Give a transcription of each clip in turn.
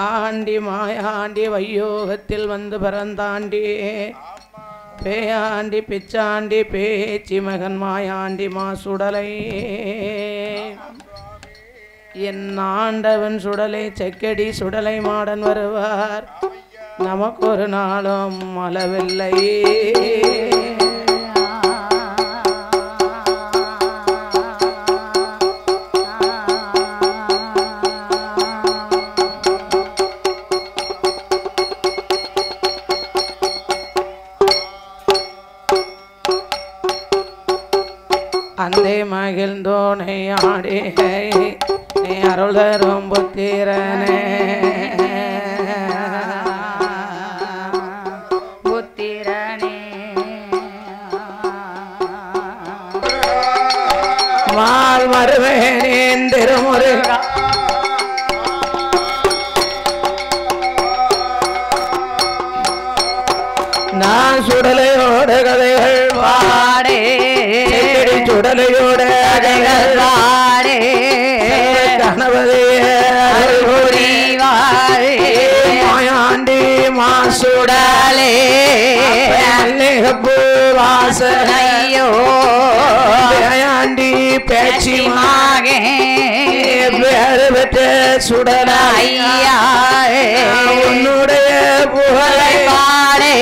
Aunty Mayandi வையோகத்தில் வந்து பிறந்தாண்டி பேயாண்டி பிச்சாண்டி பேச்சி மகன் மாயாண்டி மாசுடலை என் ஆண்டவன் சுடலை செக்கடி சுடலை மாடன் வருவார் நமக்கு ஒரு நாளும் அளவில்லை. அந்தே மகிழ்ந்தோனை ஆடி நீ அருள் தரும் புத்திரனே புத்திரனே மால் மருவேனேன் திருமுருகா நான் சுடலையோட கதைகள் பாடே சுடலையோட கதைகள் பாடே கணபதியே மாயாண்டி மாசுடலே மல்லிகப்பூ வாசனையோ பேயாண்டி பேச்சி மாகே பேரு பெற்ற சுடலையா உன்னுடைய புகழை பாடே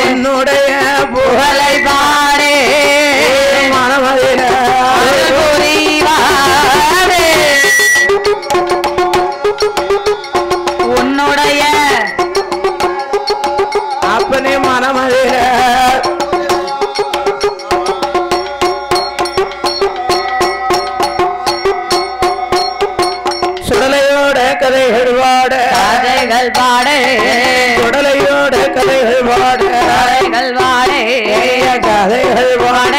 உன்னுடைய புகழை பாடே மனமதில உன்னுடைய அப்பனே மனமதில சுடலையோட கதைகள் பாட கதைகள் பாடே சுடலையோட கதைகள் பாட கதைகள் பாடே கதைகள் பாட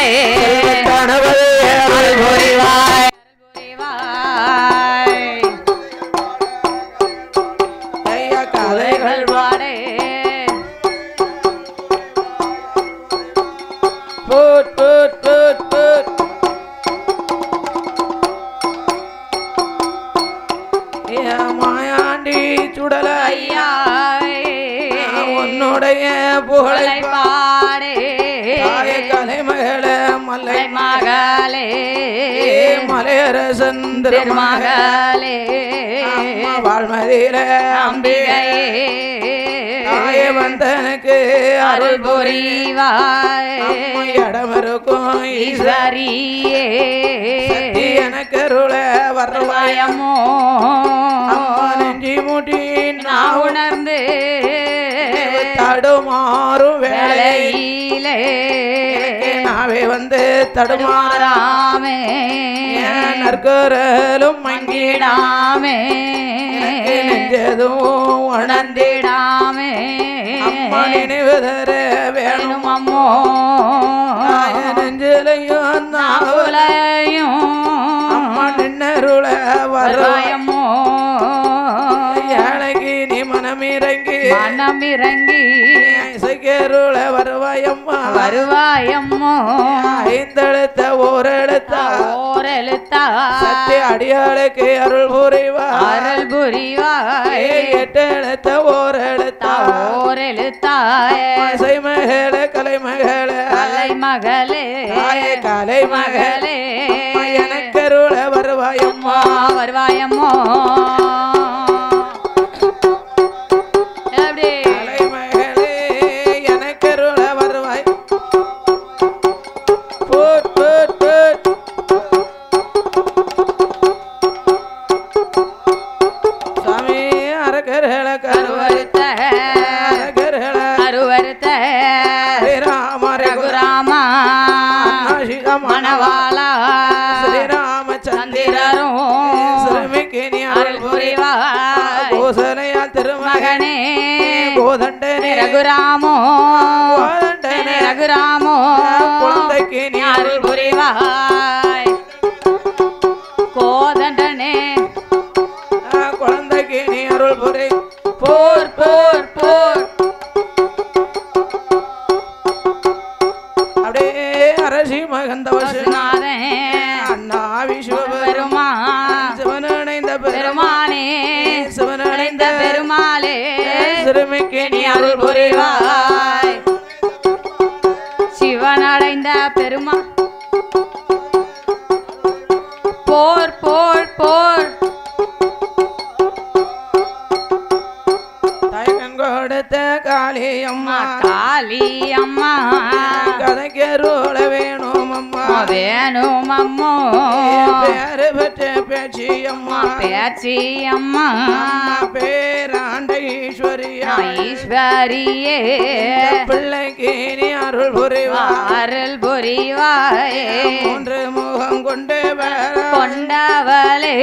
கணவரே அருள் புரிவாய் ஐயா கதைகள் பாடே போட் போட் போட் போட் மாயாண்டி சுடலையா உன்னுடைய புகழை பாடே கலைமகள மலை மகளே மலையரசன் திருமகளே வாழ்மதியில அம்பிகையே தாய வந்தனுக்கு அருள் புரிவாய் இடம் இருக்கும் ஈஸ்வரியே எனக்கு அருள வருவாய் அம்மா நெஞ்சி முடி நான் உணர்ந்து தடுமாறும் வேளையிலே நாவே வந்து தடுமாறாமே தடுமாறாமே நற்கரலும் மங்கிடாமே நங்கிடாமே நெஞ்சதும் உணர்ந்திடாமே அம்மா நினைவு தர வேணும் வேணும் அம்மோ நெஞ்சிலையும் நாவல உலையும் அம்மா நின்னருள வருவாயம்மோ ஏழைக்கு நீ மனமிறங்கி மனமிறங்கி இசைக்கருள வருவாயம்மா வருவாயம்மோ ஐந்தெழுத்த ஓரெழுத்தா ஓரெழுத்தா சக்தி அடியாளுக்கு அருள் புரிவாய் அருள் புரிவாய் எட்டெழுத்த ஓரெழுத்தா ஓரெழுத்தாய் இசை மகள கலைமகள கலை மகளே கலை மகளே மகளே எனக்கு அருள வருவாயம்மா வருவாயம்மோ எப்படி கலைமகளே எனக்கு அருள வருவாய் போட் போட் போட் சாமி அரகர்கள கருவறுத்த அரகர்கள அருவறுத்த ஸ்ரீராம ரகுராமா மணவாளா ஸ்ரீராமச்சந்திரரும் சிறுமிக்கு நீ அருள் புரிவாய் கோசலையா திருமகனே மகனே கோதண்டனே ரகுராமோ கோதண்டனே ரகுராமோ குழந்தைக்கு நீ அருள் புரிவாய் கோதண்டனே குழந்தைக்கு நீ அருள் புரி போர் போர் போர் அப்படியே அரசி மகந்த வசுநாதன் அண்ணா விஸ்வபெருமான் பெருமான் சிவனடைந்த பெருமானே சிவனடைந்த மதலைக்கு நீ அருள் புரிவாய். சிவனடைந்த பெருமா போர் போர் போர் தாயகன் கொடுத்த காளி அம்மா காளி அம்மா கதைக்கு அருள வேணும் அம்மா வேணும் அம்மோ பேரு பெற்ற பேச்சி அம்மா பேச்சி அம்மா பேராண்ட ஈஸ்வரியா ஈஸ்வரியே பிள்ளைக்கு நீ அருள் புரிவாய். அருள் புரிவாய். 3 முகம் கொண்டு கொண்டவளே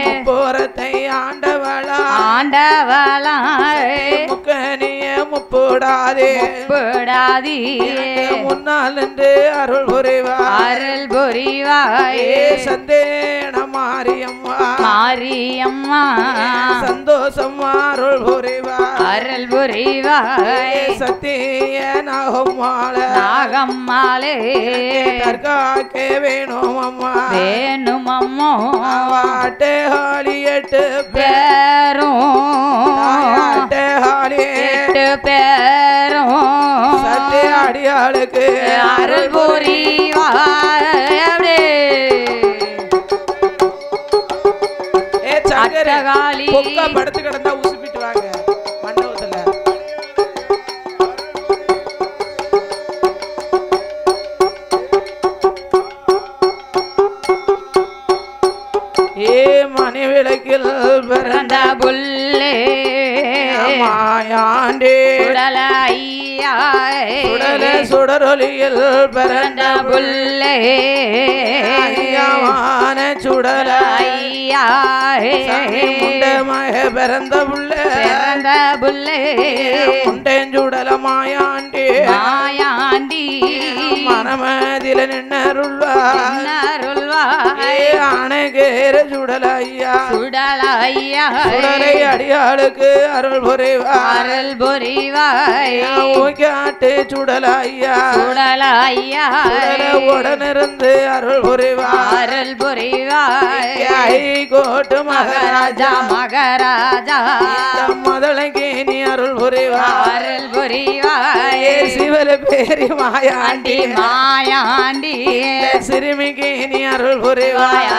முப்புறத்தை ஆண்டவளா ஆண்டவளாய் முக்கனிய முப்பூடாதே விடாதி முன்னால் நின்று அருள் புரிவாய். அருள் புரிவாய். சந்தேன மாரியம்மா மாரியம்மா சந்தோஷம் அருள் புரிவாய். அருள் புரிவாய். சத்திய நாகம்மாள நாகம்மாளே தற்காக்க வேணும் அம்மா வேணும் அம்மோ வாட்டே ஹாலி 8 பேரும் ஹாலி 8 பேரும் சத்தே அடியாளுக்கு அருள் புரிவாய். சங்கரகாளி பொக்க படுத்து கிடந்தா உசுப்பிட்டு வாங்க மண்டபத்துல. ஏ மணி விளக்கில் பிறந்த புல்லே மாயாண்டே சுடல சுடரொலியில் பிறந்த புல்லே ஐயாவான சுடல முண்டமாக பிறந்த புல்லே முண்டேஞ்சுடல மாயாண்டி மனமதில நின்னருள்வாய் அணகேர சுடலையா சுடலை அடியாளுக்கு அருள் புரிவாய். காட்டு சுடலையா உடனிருந்து அருள் புரிவாய். கோட்டு மகாராஜா முதலைக்கு நீ அருள் புரிவாய். சிவல பேரி மாயாண்டி சிறுமிக்கு நீ அருள் புரிவாய்.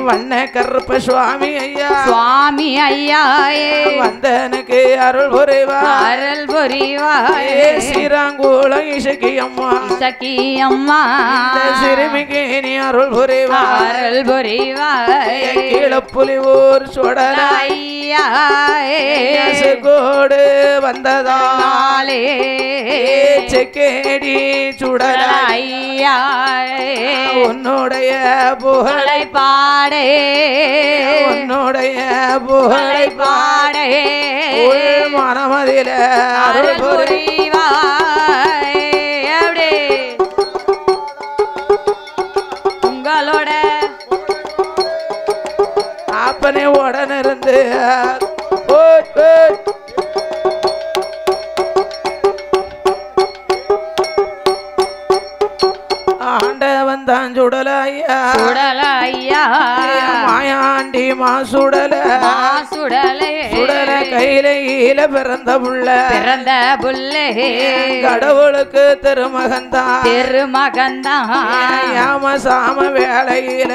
வண்ண கருப்ப சுவாமி ஐயா வந்தனுக்கு அருள் புரிவாய். ஸ்ரீராங்கூலம் இசக்கி அம்மா சிறுமிக்கு நீ அருள் புரிவாய். கீழப்புலியூர் சுடலையோடு வந்ததாலே செக்கேடி சுடலையா உன்னுடைய புகழை பாடே உன்னுடைய புகழை பாடே மனமதில அருள் புரிவாய். உங்களோட அப்பனே உடனிருந்து ஆண்டவன் தான் சுடலையா மாயாண்டி மாசுடல சுடல கையில பிறந்த புள்ளே கடவுளுக்கு திருமகன்தான் யாம சாம வேலையில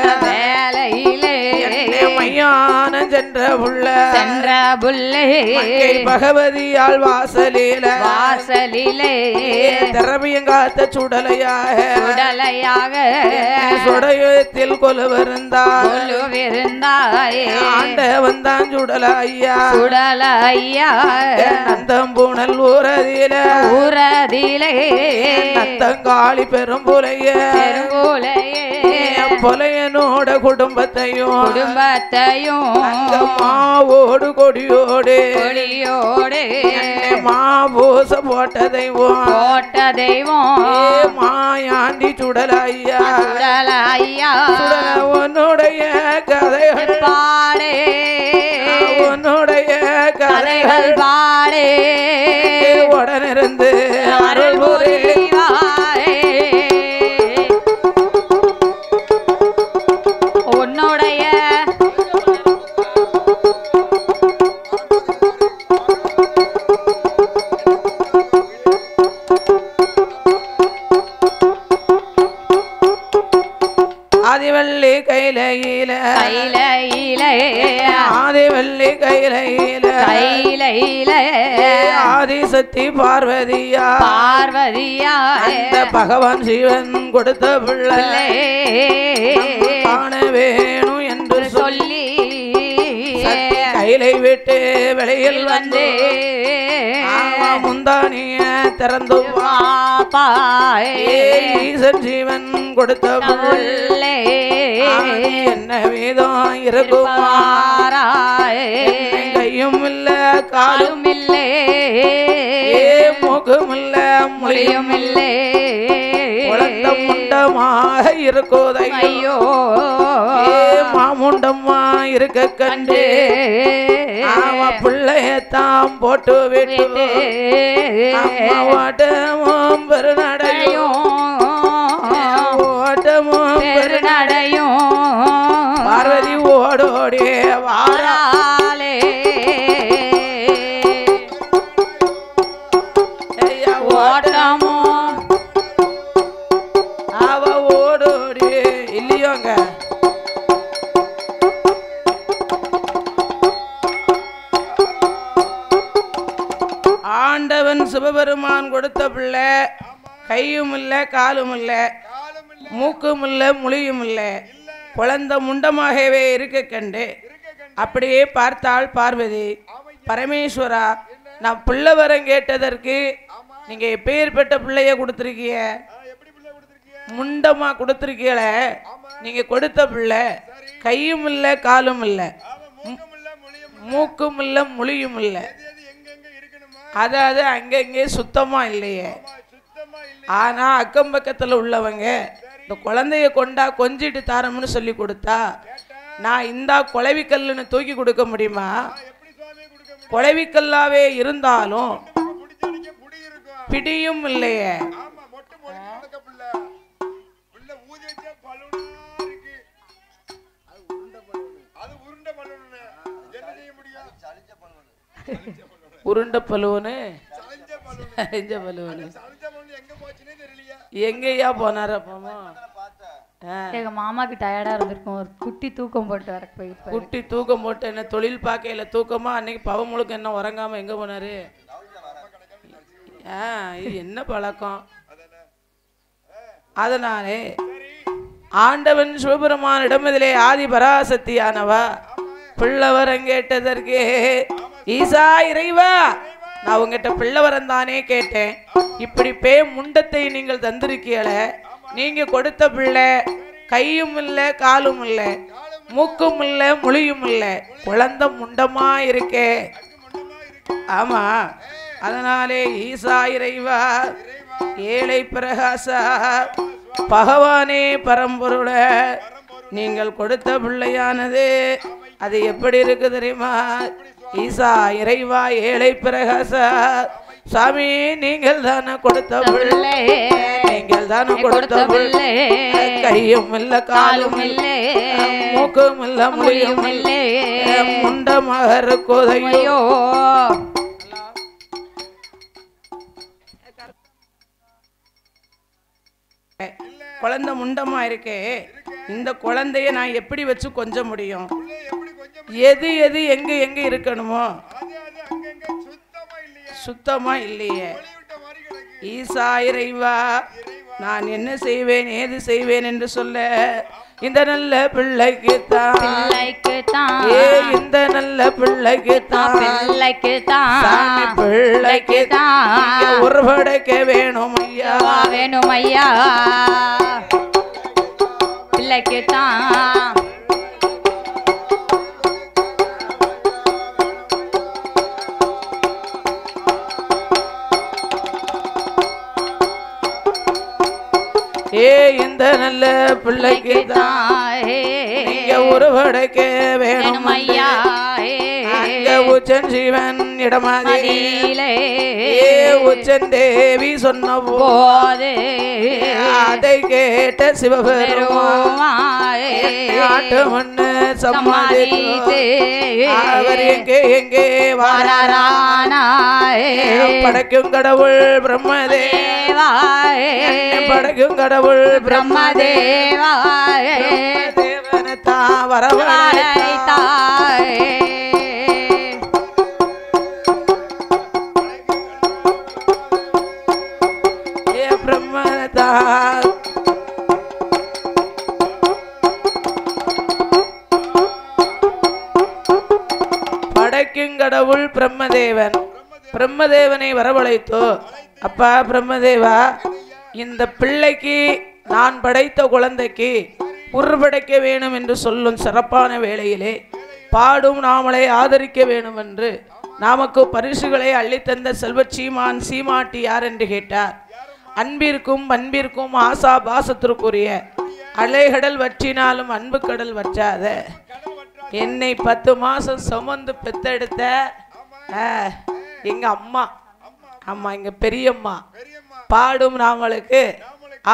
மையான சென்ற புள்ளே பகவதியால் வாசலிலே திரவியங்காத்த சுடலையாக சுடயத்தில் கொலுவிருந்தாய் ஆண்டவன் தான் சுடலையா நந்தம்பூணல் ஊரதிலே நந்தங்காளி பெரும்புலைய புலையனோட குடும்பத்தையும் மாவோடு கொடியோடு மாபூச போட்டதையும் மாயாண்டி சுடலையா உன்னுடைய கதைகள் பாடே உன்னுடைய கதைகள் பாடே உடனிருந்து அருள் புரிவாய். உன்னுடைய கைலையில கைலையில ஆதிவள்ளி கைலையில கைலையில ஆதிசக்தி பார்வதியா பார்வதியா அந்த பகவான் சிவன் கொடுத்த பிள்ளை காண வேணும் என்று சொல்லி கைலை விட்டு வெளியில் வந்து முந்தானிய திறந்து ஈசன் ஜீவன் கொடுத்த பிள்ளை என்ன வீதம் இருக்குமாரா கையும் இல்ல காலும் இல்லை முகம் இல்ல மொழியும் இல்லை குழந்த முண்டமாக இருக்குதையோ மாமுண்டம்மா இருக்க கண்டு பிள்ளையத்தாம் போட்டு விட்டு ஓட்டமும் பெருநடையும் ஓட்டமும் பெருநடையும் பார்வதி ஓடோடே வாராலே ஓட்டமும் அவ ஓடோடே இல்லையோங்க ஆண்டவன் சிவபெருமான் கொடுத்த பிள்ளை கையும் இல்ல காலும் இல்ல மூக்கும் இல்ல மொழியும் இல்ல குழந்த முண்டமாகவே இருக்க கண்டு அப்படியே பார்த்தாள் பார்வதி பரமேஸ்வரா நான் பிள்ளை வரம் கேட்டதற்கு நீங்க எப்பேற்பட்ட பிள்ளைய கொடுத்துருக்கீங்க முண்டமா கொடுத்துருக்கீங்கள நீங்க கொடுத்த பிள்ளை கையும் இல்ல காலும் இல்ல மூக்கும் இல்ல மொழியும் இல்ல அதாவது அங்கங்கே சுத்தமா இல்லையே ஆனா அக்கம் பக்கத்துல உள்ளவங்க இந்த குழந்தைய கொண்டா கொஞ்சிட்டு தாரம்னு சொல்லி கொடுத்தா நான் இந்த குளவிக்கல்லுன்னு தூக்கி கொடுக்க முடியுமா குளவிக்கல்லாவே இருந்தாலும் பிடியும் இல்லையே உருண்ட பலுவனு எங்கயா போனாரு அப்பமா எங்க மாமாக்கு டயர்டா இருந்திருக்கும் ஒரு குட்டி தூக்கம் போட்டு வர போயிருப்பாரு குட்டி தூக்கம் போட்டு என்ன தொழில் பார்க்கையில தூக்கமா அன்னைக்கு பவ முழுக்க என்ன உறங்காம எங்க போனாரு இது என்ன பழக்கம் அதனாலே ஆண்டவன் சிவபெருமானிடம் இதிலே ஆதி பராசக்தியானவா பிள்ளவரம் கேட்டதற்கு ஈசா இறைவா நான் உங்ககிட்ட பிள்ளவரம் தானே கேட்டேன் இப்படி முண்டத்தை நீங்கள் தந்திருக்கீங்கள நீங்க கொடுத்த பிள்ளை கையும் இல்ல காலும் இல்ல மூக்கும் இல்ல மொழியும் இல்ல குழந்த முண்டமா இருக்கே ஆமா அதனாலே ஈசா இறைவா ஏழை பிரகாசா பகவானே பரம்பொருள நீங்கள் கொடுத்த பிள்ளையானது அது எப்படி இருக்கு தெரியுமா ஈசா இறைவா ஏழை பிரகாசா சாமி நீங்கள் தானே கொடுத்த பிள்ளை நீங்கள் தானே கொடுத்த பிள்ளை கையும் இல்ல காலும் இல்லை மூக்கும் இல்ல மொழியும் இல்லை முண்டமாக இருக்குதையோ குழந்தை முண்டமா இருக்கே இந்த குழந்தைய நான் எப்படி வச்சு கொஞ்ச முடியும் எது எது எங்க எங்க இருக்கணுமோ சுத்தமா இல்லையே ஈசா இறைவா நான் என்ன செய்வேன் ஏது செய்வேன் என்று சொல்ல இந்த நல்ல பிள்ளைக்கு தான் இந்த நல்ல பிள்ளைக்கு தான் பிள்ளைக்கு தான் உருவடைக்க வேணும் ஐயா வேணும் ஐயா பிள்ளைக்கு தான் இந்த நல்ல பிள்ளைக்கு தான் நீங்க உருவடைக்க வேணும் ஐயா அங்க உச்சன் சிவன் இடமதிலே உச்சன் தேவி சொன்ன போது அதை கேட்ட சிவபெருமான் ஆட்டு மண்ணு சமாளித்து அவர் எங்கே எங்கே வாரானாய் படைக்கும் கடவுள் பிரம்மதேவா படைக்கும் கடவுள் பிரம்மதேவா தேவனத்தா வரவழைத்தாய் பிரம்மதா படைக்கும் கடவுள் பிரம்மதேவன் பிரம்மதேவனை வரவழைத்தோ அப்பா பிரம்மதேவா இந்த பிள்ளைக்கு நான் படைத்த குழந்தைக்கு உருப்படைக்க வேணும் என்று சொல்லும் சிறப்பான வேளையிலே பாடும் நாமளை ஆதரிக்க வேண்டும் என்று நமக்கு பரிசுகளை அள்ளித்தந்த செல்வ சீமான் சீமாட்டி யார் என்று கேட்டார். அன்பிற்கும் பண்பிற்கும் ஆசா பாசத்திற்குரிய அலைகடல் வற்றினாலும் அன்பு கடல் வற்றாத என்னை 10 மாசம் சுமந்து பெத்தெடுத்த எங்க அம்மா அம்மா எங்க பெரியம்மா பாடும் நாமளுக்கு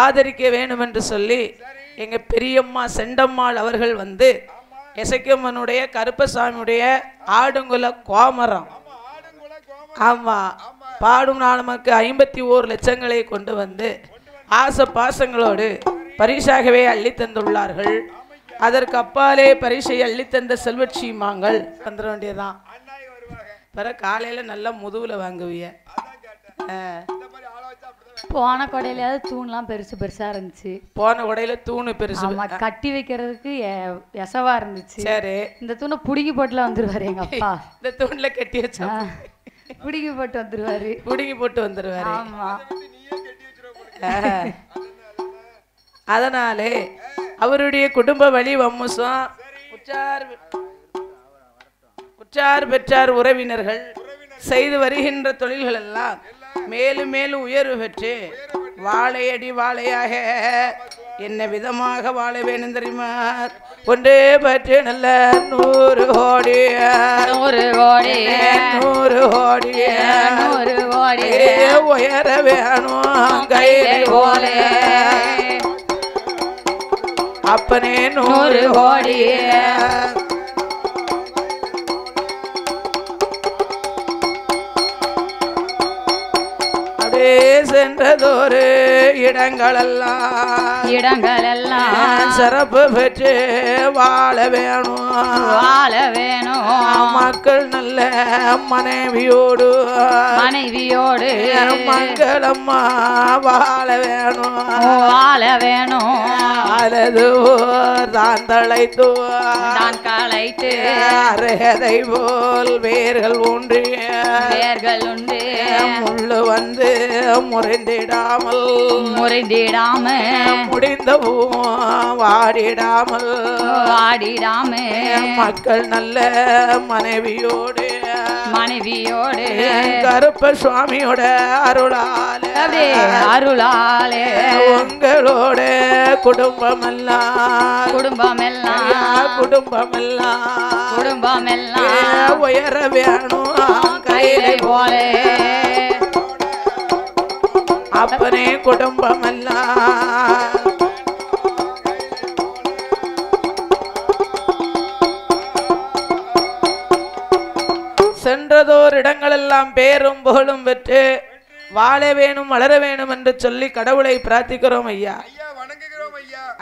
ஆதரிக்க வேண்டும் என்று சொல்லி எங்க பெரியம்மா செண்டம்மாள் அவர்கள் வந்து எசக்கியம்மனுடைய கருப்பசாமியுடைய ஆடுங்குல கோமரம் ஆமா பாடும் நாளுக்கு 51 லட்சங்களை கொண்டு வந்து ஆச பாசங்களோடு பரிசாகவே அள்ளி தந்துள்ளார்கள். அதற்கு அப்பாலே பரிசை அள்ளி தந்த செல்வச்சீமாங்கள் வந்துட வேண்டியதான். பிற காலையில நல்லா முதுகுல வாங்குவிய. போன கொடையில தூண்லாம் பெருசு பெருசா இருந்துச்சு. போன கொடையில தூணு பெருசு கட்டி வைக்கிறதுக்கு எசவா இருந்துச்சு. சரி இந்த தூணை புடுங்கி போட்டுல வந்துருவாரு எங்க அப்பா. இந்த தூண்ல கட்டி வச்சா புடுங்கி போட்டு வந்துருவாரு. புடுங்கி போட்டு வந்துருவாரு. ஆமா. அதனாலே அவருடைய குடும்ப வழி வம்சம் உற்றார் பெற்றார் உறவினர்கள் செய்து வருகின்ற தொழில்கள் எல்லாம் மேலும் மேலும் உயர்வு பெற்று வாழையடி வாழையாக என்ன விதமாக வாழ வேணும் தெரியுமா? ஒன்றே பற்றி நல்ல 100 கோடி 100 கோடி 100 கோடி 100 கோடி உயர வேணும் கையிலே போல அப்பனே 100 கோடி சென்றதொரு இடங்களெல்லாம் சிறப்பு பெற்று வாழ வேணும் மக்கள் நல்ல மனைவியோடு மக்களம்மா வாழ வேணும் அலது தான் தழைத்து அரையதை போல் வேர்கள் உண்டு முள்ளு வந்து முறிந்திடாமல் முடிந்த வாடிடாமல் மக்கள் நல்ல மனைவியோடு கருப்ப சுவாமியோட அருளாலே உங்களோட குடும்பமெல்லாம் உயர வேணும் கையிலே போல அப்பனே குடும்பமெல்லாம் சென்றதோர் இடங்களெல்லாம் பேரும் புகழும் பெற்று வாழ வேணும் வளர வேணும் என்று சொல்லி கடவுளை பிரார்த்திக்கிறோம் ஐயா.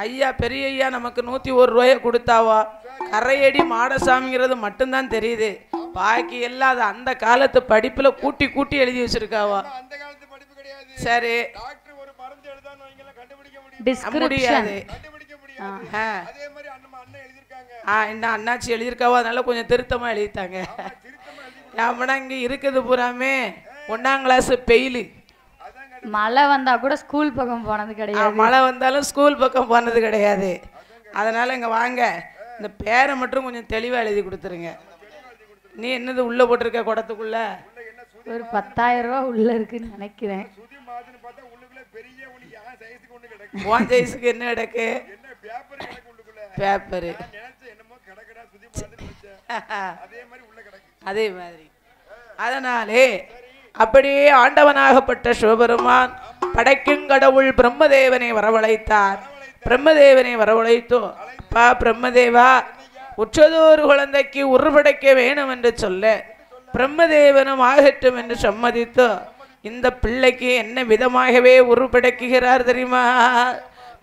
ஐயா பெரிய ஐயா நமக்கு 101 ரூபாயை கொடுத்தாவா கரையடி மாடசாமிங்கிறது மட்டும்தான் தெரியுது. பாக்கி எல்லாம் அது அந்த காலத்து படிப்புல கூட்டி கூட்டி எழுதி வச்சிருக்காவா. சரி முடியாது இன்னும் அண்ணாச்சி எழுதியிருக்காவா அதனால கொஞ்சம் திருத்தமா எழுதிட்டாங்க. அப்படின்னா இங்க இருக்குது பூராமே 1ஆம் கிளாஸ் பெயிலு. மழை வந்தா கூட ஸ்கூல் பக்கம் போனது கிடையாது. மழை வந்தாலும் ஸ்கூல் பக்கம் போனது கிடையாது. அதனால இங்க வாங்க இந்த பேரை மட்டும் கொஞ்சம் தெளிவா எழுதி கொடுத்துருங்க. நீ என்னது உள்ள போட்டிருக்க குடத்துக்குள்ள? ஒரு 10,000 ரூபா உள்ள இருக்குன்னு நினைக்கிறேன். உன் சைஸுக்கு என்ன கிடக்கு? பேப்பரு. அதே மாதிரி அதனாலே அப்படியே ஆண்டவனாகப்பட்ட சிவபெருமான் படைக்கும் கடவுள் பிரம்மதேவனை வரவழைத்தார். பிரம்மதேவனை வரவழைத்தோ, அப்பா பிரம்மதேவா, உற்றதோரு குழந்தைக்கு உருப்படைக்க வேணும் என்று சொல்ல பிரம்மதேவனும் ஆகட்டும் என்று சம்மதித்து இந்த பிள்ளைக்கு என்ன விதமாகவே உருப்படைக்குகிறார் தெரியுமா?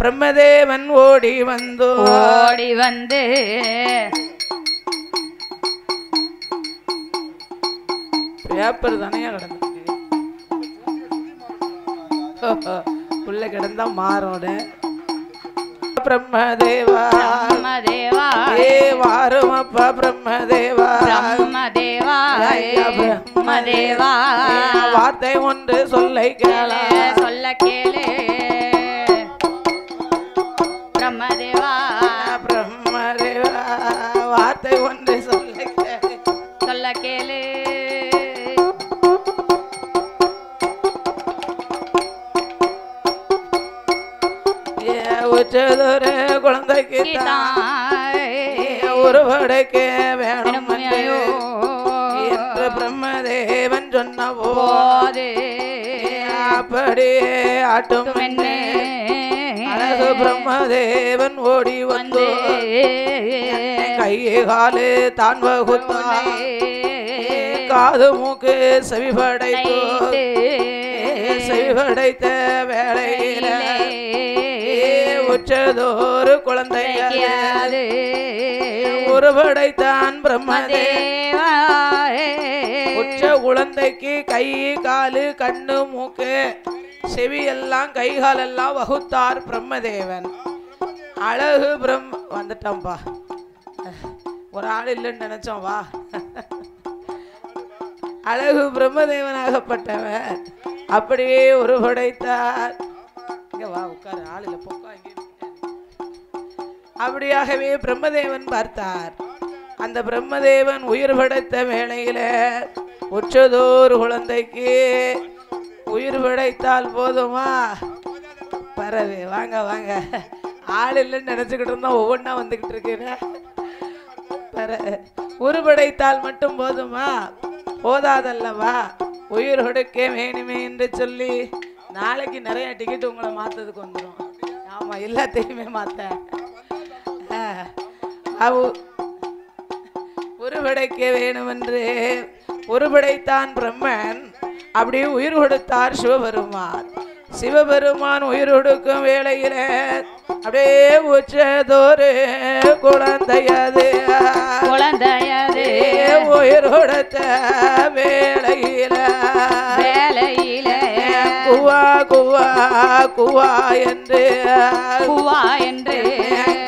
பிரம்மதேவன் ஓடி வந்து பேப்பர் தானே கிடந்து புள்ள கிடந்தா மாறோட பிரம்மதேவா ஏ வாரும் அப்பா பிரம்மதேவா வார்த்தை ஒன்று சொல்ல கேளு பிரம்மதேவா வார்த்தை ஒன்று சொல்ல கேளு உச்சதொரு குழந்தைக்கு ஒருவடைக்கு வேணும் என்று பிரம்மதேவன் சொன்ன போது அப்படியே ஆட்டும் அழகு பிரம்மதேவன் ஓடி வந்து கையே காலு தான் வகுத்தா காது மூக்கு செவிபடைத்த வேளையில உற்றதோரு குழந்தையாது ஒருபடைத்தான் பிரம்மதேவா. உற்ற குழந்தைக்கு கை காலு கண்ணு மூக்கு செவி எல்லாம் கை காலெல்லாம் வகுத்தார் பிரம்மதேவன். அழகு வந்துட்டோம்பா, ஒரு ஆள் இல்லைன்னு நினைச்சோம். வா, அழகு பிரம்மதேவனாகப்பட்டவன் அப்படியே ஒருபடைத்தார். வா உட்காரு, ஆள் இல்லை போக்கா. அப்படியாகவே பிரம்மதேவன் பார்த்தார். அந்த பிரம்மதேவன் உயிர் படைத்த வேளையில உற்றதோர் குழந்தைக்கு உயிர் படைத்தால் போதுமா? பரவே வாங்க வாங்க, ஆள் இல்லைன்னு நினைச்சுக்கிட்டு இருந்தா ஒவ்வொன்றா வந்துகிட்டு இருக்கிறேன். உருபடைத்தால் மட்டும் போதுமா? போதாதல்லவா? உயிர் கொடுக்க வேணுமே என்று சொல்லி நாளைக்கு நிறைய டிக்கெட் உங்களை மாத்ததுக்கு வந்துடும். ஆமா, எல்லாத்தையுமே மாத்த உருவடைக்க வேணும் என்று உருவடைத்தான் பிரம்மன். அப்படியே உயிர் கொடுத்தார் சிவபெருமான். சிவபெருமான் உயிர் கொடுக்கும் வேளையில அப்படியே உச்சதோரு குழந்தையது உயிர் கொடுத்த வேளையில குவா குவா குவா என்று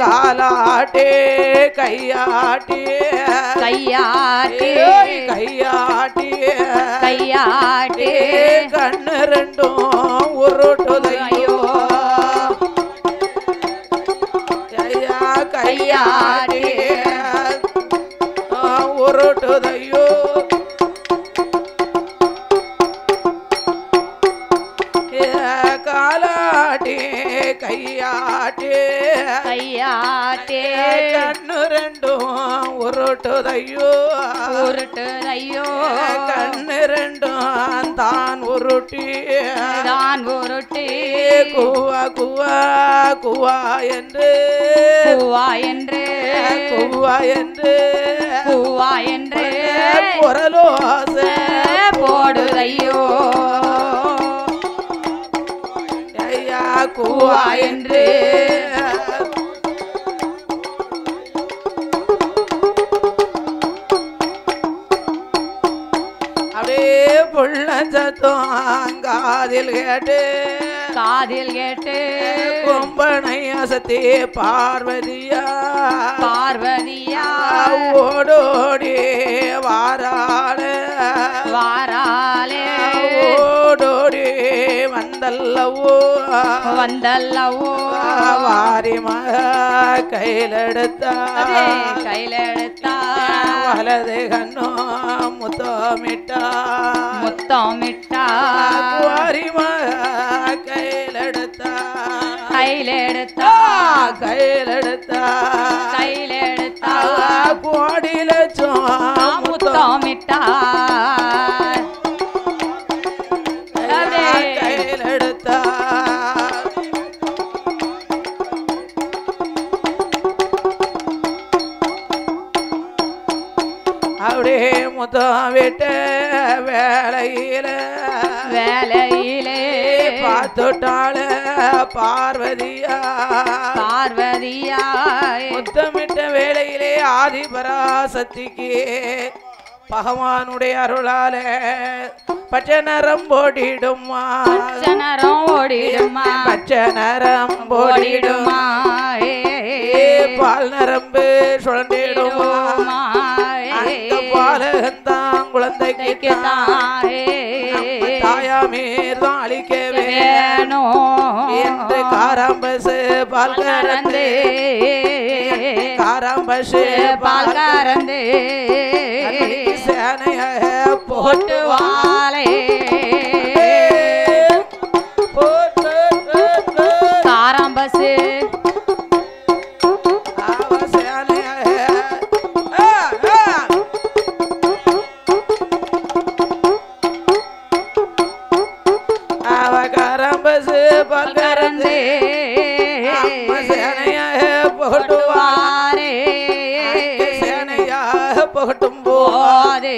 காலாட்டே கையாட்டி கண்ணு ரெண்டும் உருட்டுதையோ கையாட்டி உருட்டுதையோ காலாட்டி கையாட்டி கண்ணு ரெண்டும் உருட்டுதையோ கண்ணு ரெண்டும் தான் உருட்டி குவா குவா குவா என்று குரலோச போடுதையோ ஐயா குவா என்று அப்படியே புள்ளஞ்சத்தோம் காதில் கேட்டு கொம்பனை அசத்தி பார்வதியா ஓடோடி வாராளே ஓடோடி வந்தல்லவோ வாரிமக கையிலெடுத்தா வலது கண்ணோ முத்தமிட்டா வாரிமக கையிலெடுத்தா கோடி லட்சம் முத்தமிட்டா விட்டார் கையில் எடுத்தார் அப்படியே முத்தம் விட்டு வேலையிலே பார்த்துட்டாள பார்வதியா முத்தமிட்ட வேளையிலே ஆதிபராசக்திக்கு பகவானுடைய அருளால பச்சை நரம் ஓடிடுமா பச்சை நரம் ஓடிடுமா பால் நரம்பு சுழண்டிடுமா அந்த பாலகந்தான் குழந்தைக்கு தாயாமீர் தான் அழிக்க வேணும் என்று காராம்பசு பால் கறந்து காராம்பசு பால் கறந்து சேனைய போட்டு வாழை காராம்பசு பல்கரந்தே சேனையாக புகட்டுவாரே சேனையாக புகட்டும் போதே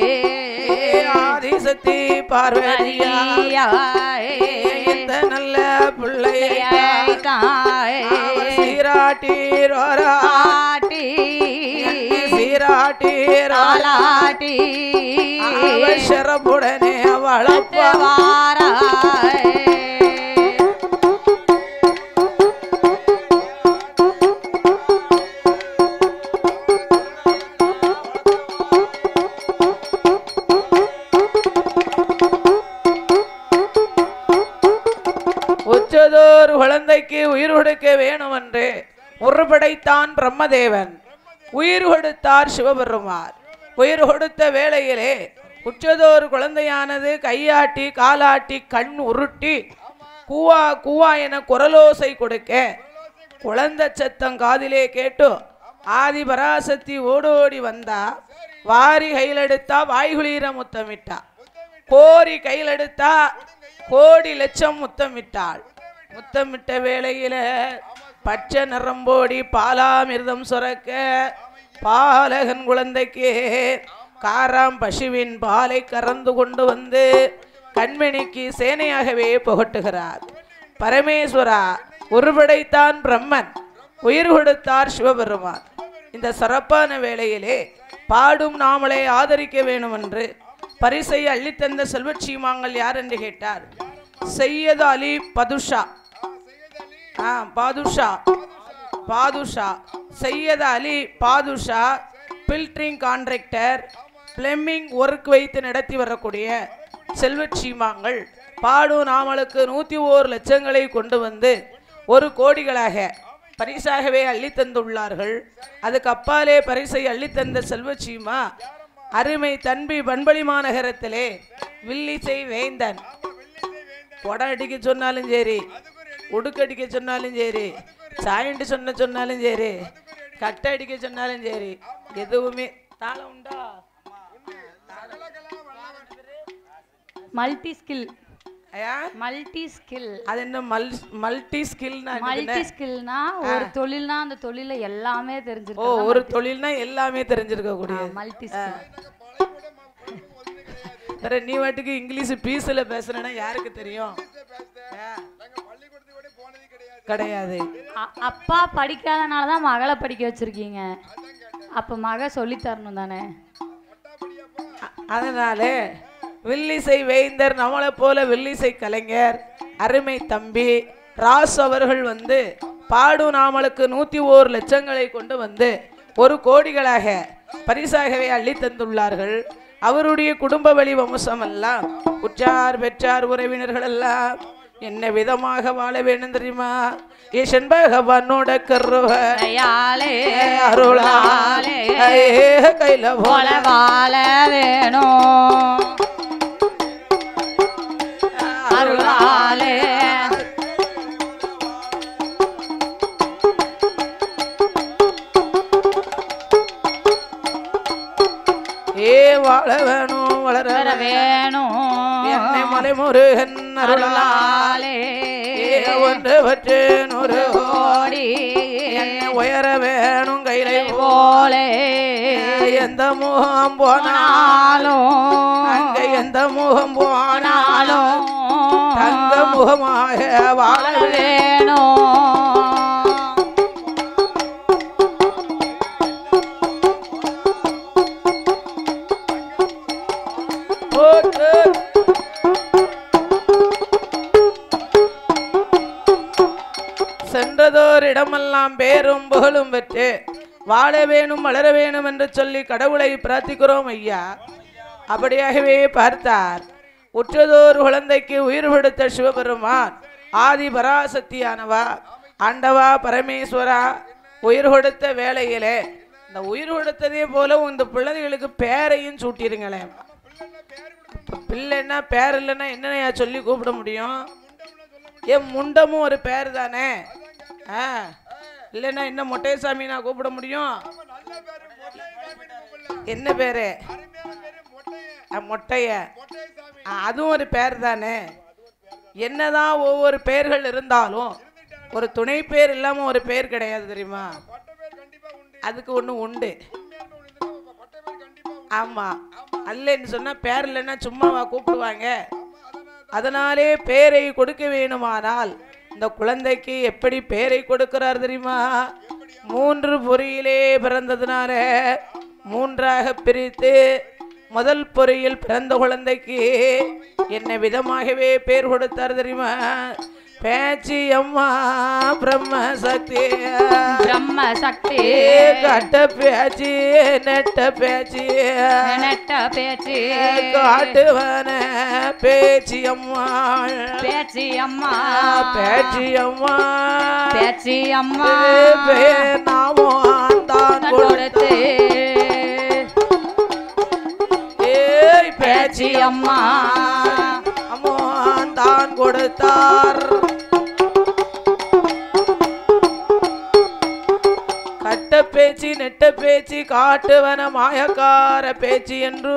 ஆதிசக்தி பார்வதியா இந்த நல்ல பிள்ளையை சீராட்டி ரோராட்டி சீராட்டி ரோலாட்டி அவசரமுடனே வளர்ப்பவாரா உச்சதோர் குழந்தைக்கு உயிர் கொடுக்க வேணும் என்று முறுபடைத்தான் பிரம்மதேவன். உயிர் கொடுத்தார் சிவபெருமான். உயிர் கொடுத்த வேளையிலே உச்சதோர் குழந்தையானது கையாட்டி காலாட்டி கண் உருட்டி கூவா கூவா என குரலோசை கொடுக்க குழந்தை சத்தம் காதிலே கேட்டு ஆதி பராசக்தி ஓடோடி வந்தா. வாரி கையில் எடுத்தா வாய்குளீர முத்தமிட்டா. கோரி கையில் எடுத்தா கோடி லட்சம் முத்தமிட்டாள். முத்தமிட்ட வேளையில பச்சை நரம்போடி பாலாமிர்தம் சுரக்க பாலகன் குழந்தைக்கு காராம் பசுவின் பாலை கறந்து கொண்டு வந்து கண்மணிக்கு சேனையாகவே புகட்டுகிறார். பரமேஸ்வரா ஒருபடைத்தான் பிரம்மன், உயிர் கொடுத்தார் சிவபெருமான். இந்த சிறப்பான வேளையிலே பாடும் நாமளை ஆதரிக்க வேண்டும் என்று பரிசை அள்ளித்தந்த செல்வச்சீமாங்கள் யார் என்று கேட்டார். சையது அலி பதுஷா. பாதுஷா சையது அலி பாதுஷா பில்டரிங் கான்ட்ராக்டர் பிளம்பிங் ஒர்க் வைத்து நடத்தி வரக்கூடிய செல்வச்சீமாங்கள் பாடும் நாமளுக்கு 101 லட்சங்களை கொண்டு வந்து 1 கோடிகளாக பரிசாகவே அள்ளித்தந்துள்ளார்கள். அதுக்கு அப்பாலே பரிசை அள்ளித்தந்த செல்வச்சீமா அருமை தன்பி பண்பளி மாநகரத்திலே வில்லிசை வேந்தன். கொடை அடிக்க சொன்னாலும் சரி, உடுக்கடிக்க சொன்னாலும் சரி, சாயண்டு சொன்னாலும் சரி, கட்டை அடிக்க சொன்னாலும் சரி, எதுவுமே தாளம் உண்டா? Multi skill. Multi skill. அது என்ன மல்டி ஸ்கில்னா? மல்டி ஸ்கில்னா ஒரு தொழில்னா அந்த தொழில எல்லாமே தெரிஞ்சிருக்கு. ஒரு தொழில்னா எல்லாமே தெரிஞ்சிருக்க கூடிய மல்டி ஸ்கில். வேற நீ வாட்டுக்கு இங்கிலீஷ் பீஸ்ல பேசுறேன்னா யாருக்கு தெரியும்? கிடையாது. அப்பா படிக்காதனால தான் மகளை படிக்க வச்சிருக்கீங்க. அப்ப மக சொல்லி தரணும் தானே. அதனால வில்லிசை வேந்தர் நம்மளை போல வில்லிசை கலைஞர் அருமை தம்பி ராஸ் அவர்கள் வந்து பாடும் நாமளுக்கு 101 லட்சங்களை கொண்டு வந்து 1 கோடிகளாக பரிசாகவே அள்ளி தந்துள்ளார்கள். அவருடைய குடும்ப வழி வம்சம் எல்லாம் உற்றார் பெற்றார் உறவினர்கள் எல்லாம் என்ன விதமாக வாழ வேணும் தெரியுமா? ஈசன் பகவானோட கருவாலே அருளாலே கையில போல வாழ வேணும். அருளாலே வாழ வேணும் வளர வேணும் என்னை மலைமுருகன் அருளாலே ஒன்று பற்று நூறு கோடி என்னை உயர வேணும் கையிலை போலே எந்த முகம் போனாலும் அங்க எந்த முகம் போனாலும் தங்க முகமாக வாழ வேணும் சென்றதோர் இடமெல்லாம் பேரும் புகழும் பெற்று வாழ வேணும் வளர வேணும் என்று சொல்லி கடவுளை பிரார்த்திக்கிறோம் ஐயா. அப்படியாகவே பார்த்தார். உற்றதோர் குழந்தைக்கு உயிர் கொடுத்த சிவபெருமான் ஆதி பராசக்தியானவா ஆண்டவா பரமேஸ்வரா உயிர் கொடுத்த வேளையிலே இந்த உயிர் கொடுத்ததே போல இந்த பிள்ளைகளுக்கு பேரையும் சூட்டிருங்களேன். பிள்ளைன்னா பேர் இல்லைன்னா என்னையா சொல்லி கூப்பிட முடியும்? என் முண்டமும் ஒரு பேர் தானே. இல்லைன்னா என்ன மொட்டையசாமி நான் கூப்பிட முடியும்? என்ன பேரு? மொட்டைய. அதுவும் ஒரு பேர் தானே. என்னதான் ஒவ்வொரு பெயர்கள் இருந்தாலும் ஒரு துணை பேர் இல்லாம ஒரு பேர் கிடையாது தெரியுமா? அதுக்கு ஒண்ணு உண்டு. ஆமா, அல்லன்னு சொன்னா பேர் இல்லைன்னா சும்மாவா கூப்பிடுவாங்க? அதனாலே பேரை கொடுக்க வேணுமானால் இந்த குழந்தைக்கு எப்படி பேரை கொடுக்கிறார் தெரியுமா? 3 பொறியிலே பிறந்ததுனால 3ஆக பிரித்து முதல் பொறியில் பிறந்த குழந்தைக்கு என்ன விதமாகவே பேர் கொடுத்தார் தெரியுமா? பேச்சி அம்மா பிரம்ம சக்தி பிரம்ம சக்தி கட்ட பேச்சி நெட்ட பேச்சி நெட்ட பேச்சி காட்டுவன பேச்சி அம்மா பேச்சி அம்மா பேச்சி அம்மா பேச்சி அம்மா நாமோ தான் கொடுத்து பேச்சி அம்மா அம்மா தான் கொடுத்தார். கட்ட பேச்சு நெட்ட பேச்சு காட்டுவன மாயக்கார பேச்சு என்று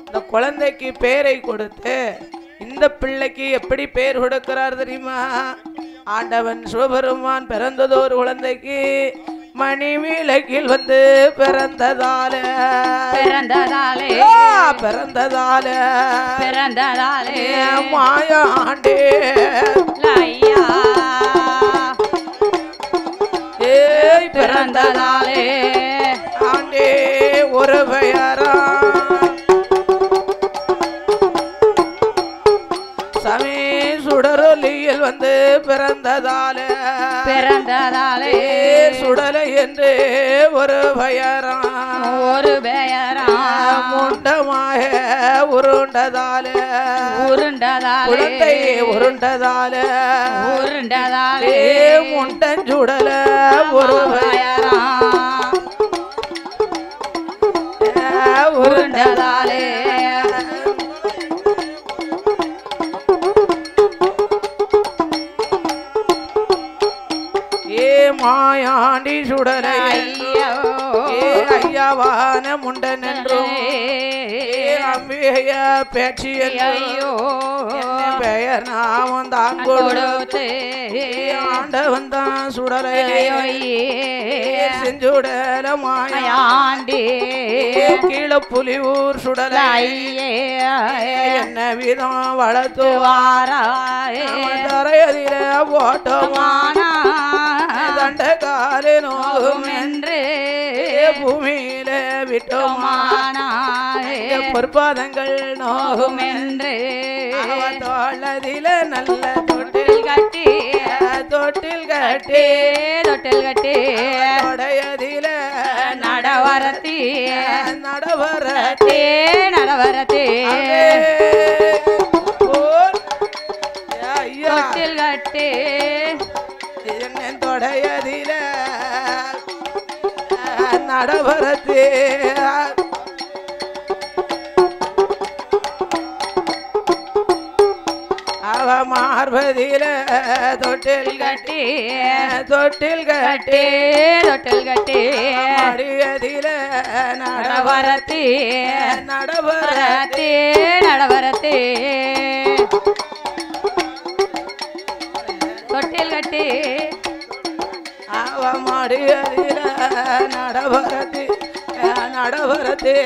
இந்த குழந்தைக்கு பேரை கொடுத்து இந்த பிள்ளைக்கு எப்படி பேர் கொடுக்கிறார் தெரியுமா? ஆண்டவன் சிவபெருமான் பிறந்ததோர் குழந்தைக்கு மணி விளக்கில் வந்து பிறந்ததாலே மாயாண்டே பிறந்ததாலே ஆண்டே ஒரு பெயரா சமே சுடரொலியில் வந்து பிறந்ததாலே சுடலை என்று ஒரு பெயரா முண்டமாக உருண்டதாலே குழந்தை உருண்டதாலே முண்டஞ்சுடல ஒரு பெயரா உருண்டதாலே மாயாண்டி சுடலை ஐயாவான முண்டன் என்றும் அம்பிகைய பேச்சு ஐயோ பெயர் நாமம் தான் கொடுத்து ஆண்டவன் தான் சுடலை செஞ்சுடல மாயாண்டி கீழே புலியூர் சுடலை என்ன விதம் வளர்த்துவாராய் தரையதில போட்டோமானா தண்டகாலே நோகும் என்று பூமியில விட்டோமானா பொற்பாதங்கள் நோகும் என்று தோழதில நல்ல தொட்டில் கட்டி தொடையதில நடவரத்தி தொட்டில் கட்டி தொடையதில நடவரத்தே அவ மார்பதில அதில தொட்டில் கட்டி தொட்டில் கட்டி தொட்டில் கட்டி மடியதில நடவரத்தி நடவரத்தி நடவரத்தி தொட்டில் கட்டி அவ மடியதில நடவரத்தி நடவரத்தி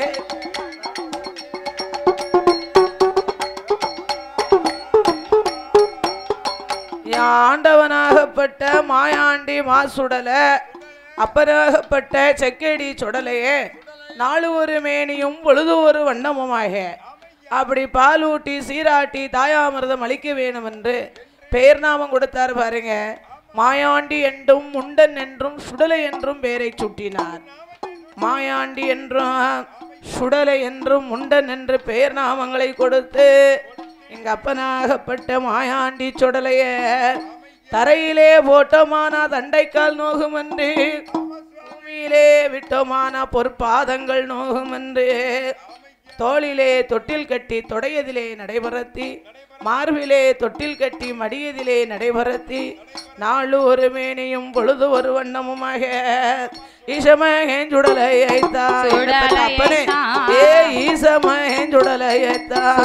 ஆண்டவனாகப்பட்ட மாயாண்டி மாசுடல அப்பனாகப்பட்ட செக்கடி சுடலையே நாலு ஒரு மேனியும் பொழுது ஒரு வண்ணமுமாக அப்படி பாலூட்டி சீராட்டி தாயாமிர்தம் அளிக்க வேணும் என்று பெயர் நாமம் கொடுத்தார் பாருங்க. மாயாண்டி என்றும் முண்டன் என்றும் சுடலை என்றும் பெயரை சூட்டினார். மாயாண்டி என்றும் சுடலை என்றும் முண்டன் என்று பெயர் நாமங்களை கொடுத்து எங்க அப்பனாகப்பட்ட மாயாண்டி சுடலைய தரையிலே போட்டோமானா தண்டைக்கால் நோகும் என்று பூமியிலே விட்டோமானா பொற்பாதங்கள் நோகும் என்று தோளிலே தொட்டில் கட்டி தொடையதிலே நடைபெறத்தி மார்பிலே தொட்டில் கட்டி மடியதிலே நடைபெறத்தி நாளு ஒரு மேனியும் பொழுது ஒரு வண்ணமுமாக ஈசமகேஞ்சுடலையைத்தான் ஏ ஈசமகேஞ்சுடலையைத்தான்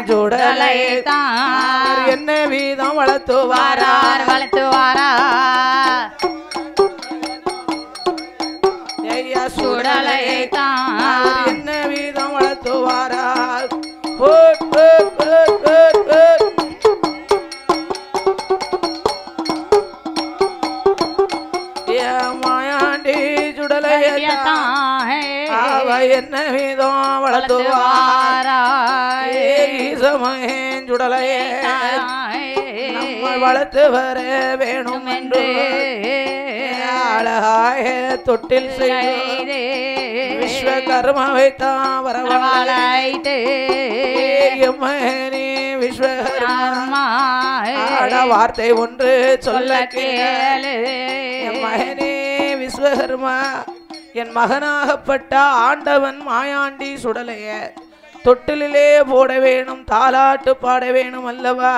ஜுடலையைத்தான் என்ன வீதம் வளர்த்துவாரார் ஐயா சுடலையைத்தான் என்ன வீதம் வளர்த்துவாரார் மாயாண்டி சுடலையைத்தான் அவ என்ன வீதம் வளர்த்துவாராய் ஈசமகேஞ்சுடலையே நம்ம வளர்த்து வர வேணும் என்று அழகாய தொட்டில் செய்து விஸ்வகர்மாவைத்தான் வரவாழைத்து விஸ்வகர்மா வார்த்தை ஒன்று சொல்ல கேளு மகனே விஸ்வகர்மா என் மகனாகப்பட்ட ஆண்டவன் மாயாண்டி சுடலைய தொட்டிலே போட வேணும் தாலாட்டு பாட வேணும் அல்லவா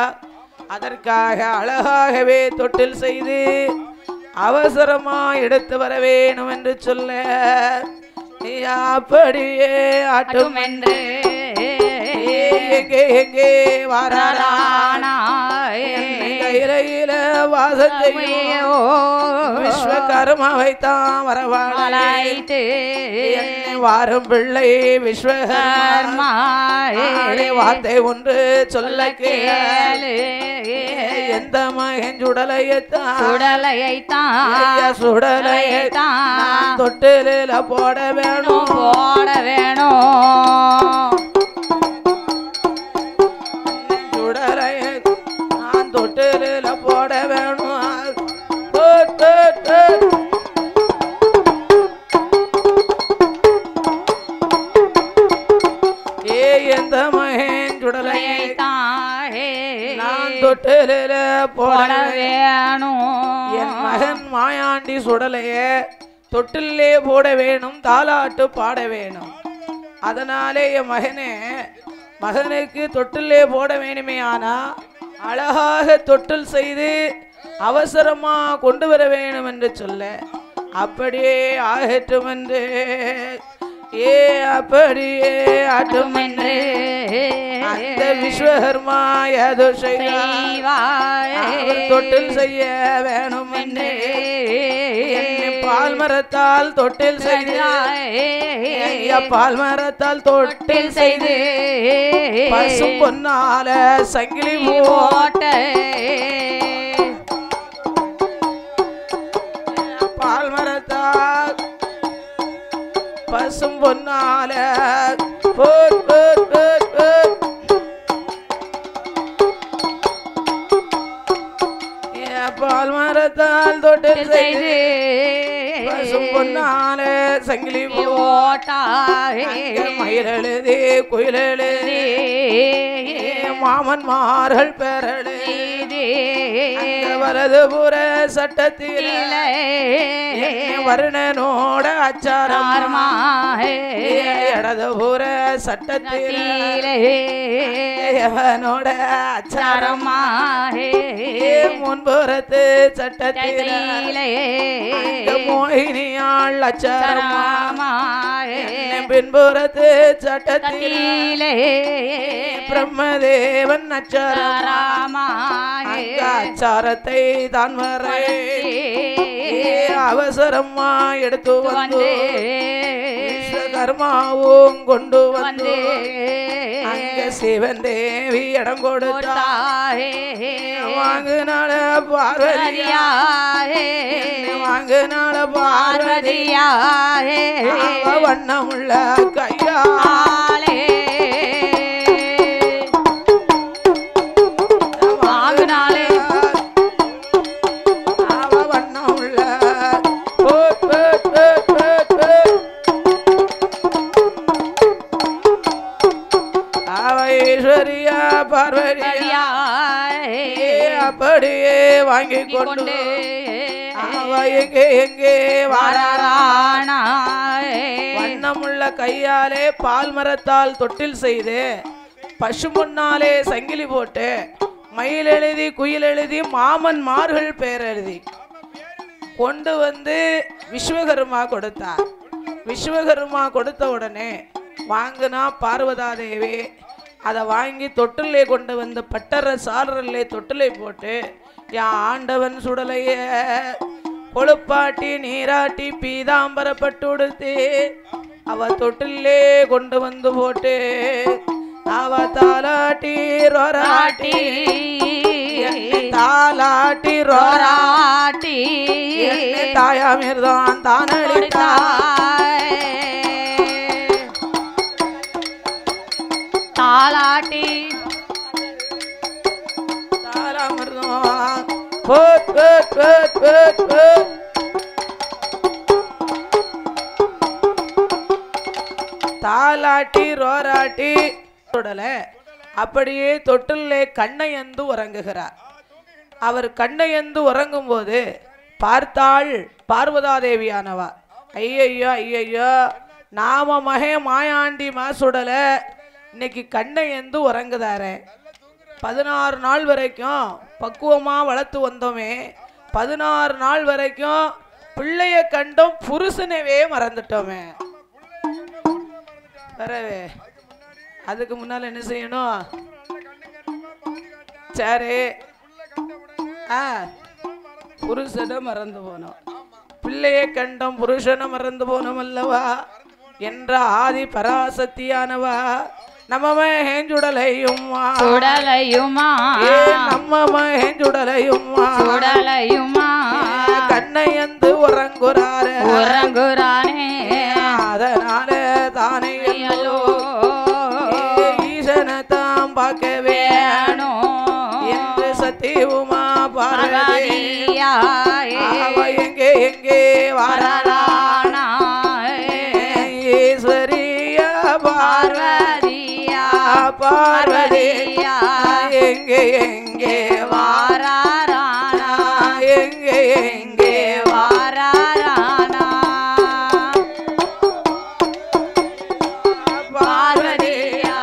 அதற்காக அழகாகவே தொட்டில் செய்து அவசரமா எடுத்து வர வேணும் என்று சொல்ல நீ அப்படியே ஆட்டும் என்று எங்கே எங்கே வாராயில வாசம் செய்யோ விஸ்வகர்மாவைத்தான் வரவாழைத்து வாரும் பிள்ளை விஸ்வகர்மா வார்த்தை ஒன்று சொல்ல கேளு எந்த மகன் சுடலையைத்தான் சுடலையைத்தான் தொட்டில போட வேணும் சுடலையை நான் தொட்டில போட வேணும் எந்த மகன் சுடலையைத்தான் நான் தொட்டில போட வேணும் என் மகன் மாயாண்டி சுடலைய தொட்டிலே போட வேணும் தாலாட்டு பாட வேணும் அதனாலே என் மகனுக்கு தொட்டிலே போட வேணுமே ஆனா அழகாக தொட்டில் செய்து அவசரமா கொண்டு வர வேணும் என்று சொல்ல அப்படியே ஆகட்டும் என்று ஏ அப்படியே ஆட்டும் என்று அந்த விஸ்வகர்மா ஏதோ தொட்டில் செய்ய வேணும் என்று பால் மரத்தால் தொட்டில் செய்து பால் மரத்தால் தொட்டில் செய்து பசும் பொன்னால சங்கிலி போட்ட பால் மரத்தால் பசும் பொன்னால பால் மரத்தால் தொட்டில் செய்து பசும் பொன்னால சங்கிலி போட்டா மயிலெழுதி குயிலெழுதி மாமன்மார்கள் பெறழுதி வலதுபுற சட்டத்தில் வருணனோட அச்சாரமா ரதபுர சட்டத்திலே எவனோட அச்சாரமா முன்புறத்து சட்டத்திலே மோகினியாள் அச்சாரமா பின்புறத்து சட்டத்திலே பிரம்மதேவன் அச்சாரமா அச்சாரத்தை தான் வரை அவசரமா எடுத்து வந்து கர்மாவும் கொண்டு வந்து அங்க சிவன் தேவி இடம் கொடுத்தாரே வாங்குனால பார்வதியா வாங்குனால பார்வதியா வண்ணமுள்ள கையாலே வாங்குனாலே பார்வதியா அப்படியே வாங்கி கொண்டு எங்கே வாரானா வண்ணமுள்ள கையாலே பால் மரத்தால் தொட்டில் செய்து பசு முன்னாலே சங்கிலி போட்டு மயில் எழுதி குயில் எழுதி மாமன் மார்கள் பெயர் எழுதி கொண்டு வந்து விஸ்வகர்மா கொடுத்தார். விஸ்வகர்மா கொடுத்த உடனே வாங்கினா பார்வதாதேவி அதை வாங்கி தொட்டிலே கொண்டு வந்து பட்டற சாரலே தொட்டிலை போட்டு என் ஆண்டவன் சுடலைய கொழுப்பாட்டி நீராட்டி பீதாம்பரப்பட்டு உடுத்தி அவ தொட்டிலே கொண்டு வந்து போட்டு அவ தாலாட்டி ரோராட்டி தாலாட்டி ரோராட்டி தாயாமிர்தான் தானளித்தாய் தாலாட்டி தாராமிர்தான் தாலாட்டி ரோராட்டி அப்படியே தொட்டிலே கண்ணையந்து உறங்குகிறார். அவர் கண்ணையந்து உறங்கும் போது பார்த்தாள் பார்வதாதேவியானவா. ஐயையோ ஐயையோ நாம மகே மாயாண்டி மாசுடல இன்னைக்கு கண்ணையந்து உறங்குதாரே. 16 நாள் வரைக்கும் பக்குவமா வளர்த்து வந்தோமே, 16 நாள் வரைக்கும் பிள்ளைய கண்டோம் புருஷனவே மறந்துட்டோமே. வரவே அதுக்கு முன்னால என்ன செய்யணும்? சரி புருஷனை மறந்து போனோம், பிள்ளைய கண்டம் புருஷனை மறந்து போனோம் அல்லவா என்ற ஆதி பராசக்தியானவா நம்ம மகேஞ்சுடலையுமா சுடலையுமா நம்ம மகேஞ்சுடலையுமா சுடலையுமா கண்ணையந்து உறங்குறாரே உறங்குறானே அதனால தானே ஈசனை தான் பார்க்க வேணும் என்று சத்தியமா பார்வதியா எங்கே எங்கே வாரானா ஈஸ்வரியா பார்வதியா பார்வதியா எங்கே எங்கே வாரானா எங்கே எங்கே வாரானா பார்வதியா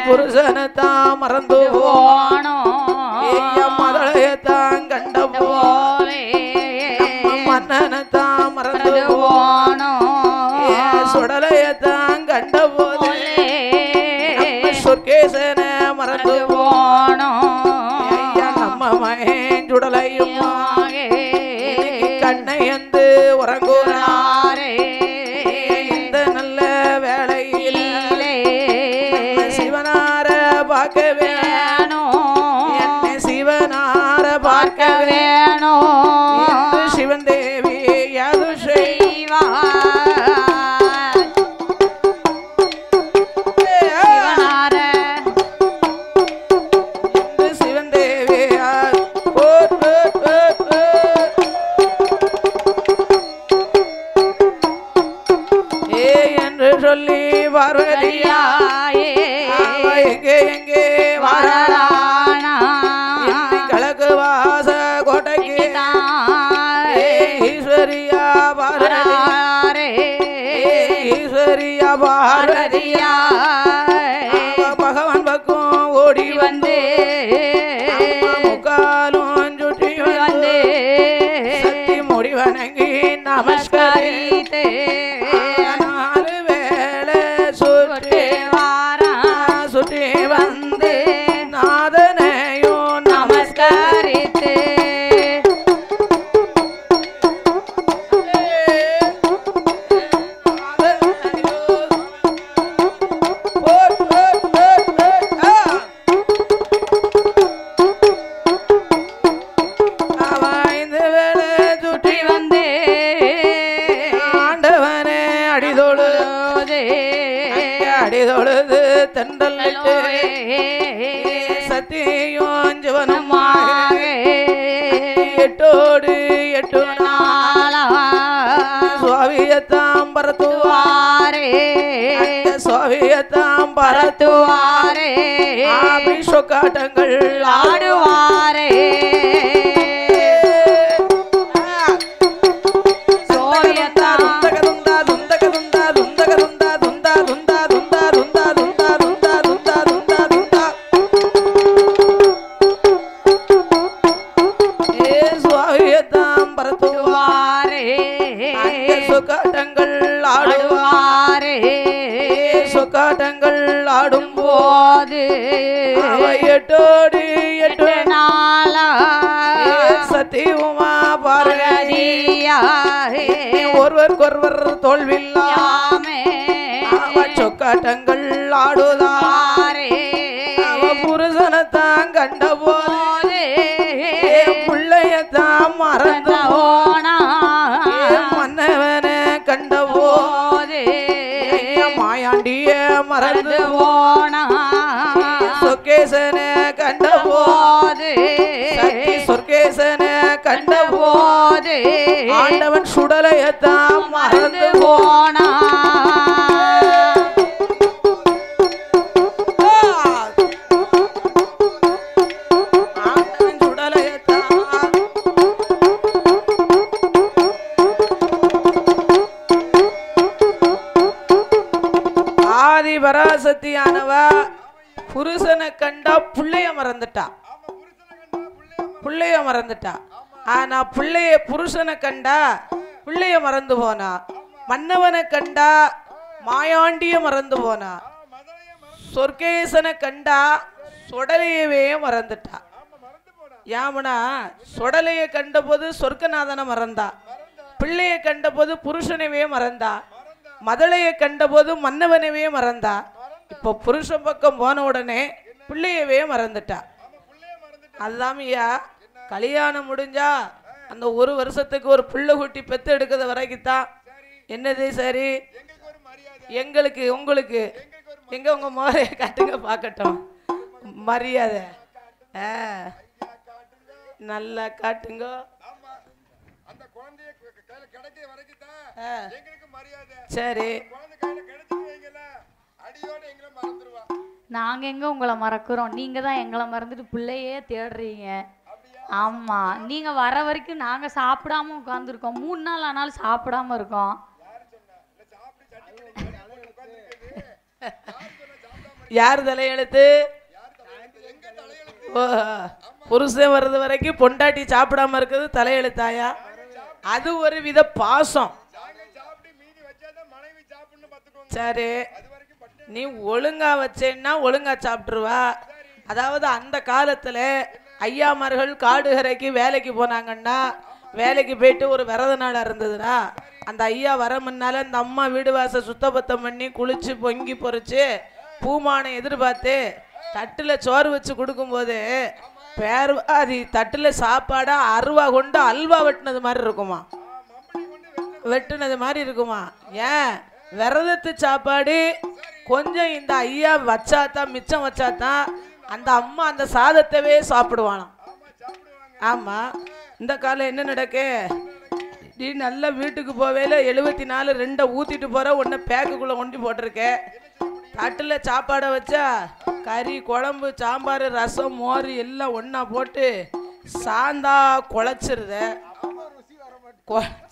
புருஷனத்தான் மறந்து போனோ மதளையத்தான் கண்ட போலே மன்னனத்தான் மறந்து போனோ சுடலையத்தான் கண்ட போலே சொர்க்கேசன மறந்து போனோ நம்ம மகேஞ்சுடலையும் கண்ணையந்து உறங்குறாரே இந்த நல்ல வேளையிலே சிவனார பார்க்க வேணும் என்னை சிவனார பார்க்க வேணும் சிவன் தேவி யாது செய்வா சிவன் தேவி என்று சொல்லி பார்வதியா எங்கே எங்கே வரலானா கிழக்கு வாச கோட்டைக்கு ஈஸ்வரியா பார்வதி ஈஸ்வரியா பார்வதியா பகவான் பக்கம் ஓடி வந்து முக்காலும் சுற்றி வந்து சக்தி முடி வணங்கி நமஸ்கரித்து நாலு வேளை சுற்றி சுற்றி வந்து நாதனையும் நமஸ்கரித்து அடிதொழுது தென்றல் சத்தியும் ஜீவனமாக எட்டோடு எட்டு நாள சுவாவியத்தாம் பரத்துவாரே சுவாவியத்தாம் பரத்துவாரே சொக்காட்டங்கள் ஆடுவாரே சொக்காட்டங்கள் ஆடுவாரே சொக்காட்டங்கள் ஆடும் போது எட்டோடு எட்டு நாள சத்தியமா பார்வதியா ஒருவருக்கொருவர் தோல்வில்லாமே சொக்காட்டங்கள் ஆடுதாரே புருஷனத்தான் கண்ட போது பிள்ளையத்தான் மறந்து போனா மன்னவனை கண்ட போது மாயாண்டிய மறந்து போனா சொர்க்கேசனை கண்ட போது சொர்க்கேசனை கண்ட போது ஆண்டவன் சுடலையத்தான் மறந்து போனா பராசக்தியானவ புருஷனை கண்டா புள்ளைய மறந்துட்டா புள்ளைய மறந்துட்டா ஆனா புருஷனை கண்டா புள்ளைய மறந்து போனா மன்னவனை கண்டா மாயாண்டிய மறந்து போனா சொர்க்கேசனை கண்டா சொடலையவே மறந்துட்டா யாமனா சொடலைய கண்ட போது சொர்க்கநாதனை மறந்தா பிள்ளைய கண்ட போது புருஷனவே மறந்தா மதளைய கண்டபோது மன்னவனவே மறந்தா இப்ப புருஷன் பக்கம் போன உடனே பிள்ளையவே மறந்துட்டா அதுதாமையா கல்யாணம் முடிஞ்சா அந்த ஒரு வருஷத்துக்கு ஒரு பிள்ளை குட்டி பெத்து எடுக்கிறது வரைக்கும் தான் என்னது சரி எங்களுக்கு உங்களுக்கு எங்க உங்க மோரைய காட்டுங்க பார்க்கட்டும் மரியாதை நல்லா காட்டுங்க சரி நாங்க எங்க உங்களை மறக்கிறோம் நீங்க தான் எங்களை மறந்துட்டு பிள்ளையே தேடுறீங்க ஆமா நீங்க வர வரைக்கும் நாங்க சாப்பிடாம உட்கார்ந்துருக்கோம் 3 நாள் ஆனாலும் சாப்பிடாம இருக்கோம் யார் தலையெழுத்து புருஷன் வர்றது வரைக்கும் பொண்டாட்டி சாப்பிடாம இருக்கிறது தலையெழுத்தாயா அது ஒரு வித பாசம் சரி நீ ஒழுங்கா வச்சேன்னா ஒழுங்கா சாப்பிட்டுருவா அதாவது அந்த காலத்துல ஐயாமார்கள் காடுகரைக்கு வேலைக்கு போனாங்கன்னா வேலைக்கு போயிட்டு ஒரு விரத நாள் இருந்ததுன்னா அந்த ஐயா வர முன்னால அந்த அம்மா வீடு வாச சுத்தபத்தம் பண்ணி குளிச்சு பொங்கி பொறிச்சு பூமானை எதிர்பார்த்து தட்டுல சோறு வச்சு கொடுக்கும்போது பேர்வாதி தட்டுல சாப்பாடா அருவா கொண்டு அல்வா வெட்டினது மாதிரி இருக்குமா வெட்டினது மாதிரி இருக்குமா ஏன் விரதத்து சாப்பாடு கொஞ்சம் இந்த ஐயா வச்சாதான் மிச்சம் வச்சாதான் அந்த அம்மா அந்த சாதத்தவே சாப்பிடுவானாம் ஆமா இந்த காலம் என்ன நடக்கு நீ நல்ல வீட்டுக்கு போவேல 74 2 ஊத்திட்டு போற உன்னை பேக்குக்குள்ள கொண்டு போட்டிருக்க. தட்டுல சாப்பாடை வச்சா கறி குழம்பு சாம்பார் ரசம் மோர் எல்லாம் ஒன்னா போட்டு சாந்தா குழச்சிருத.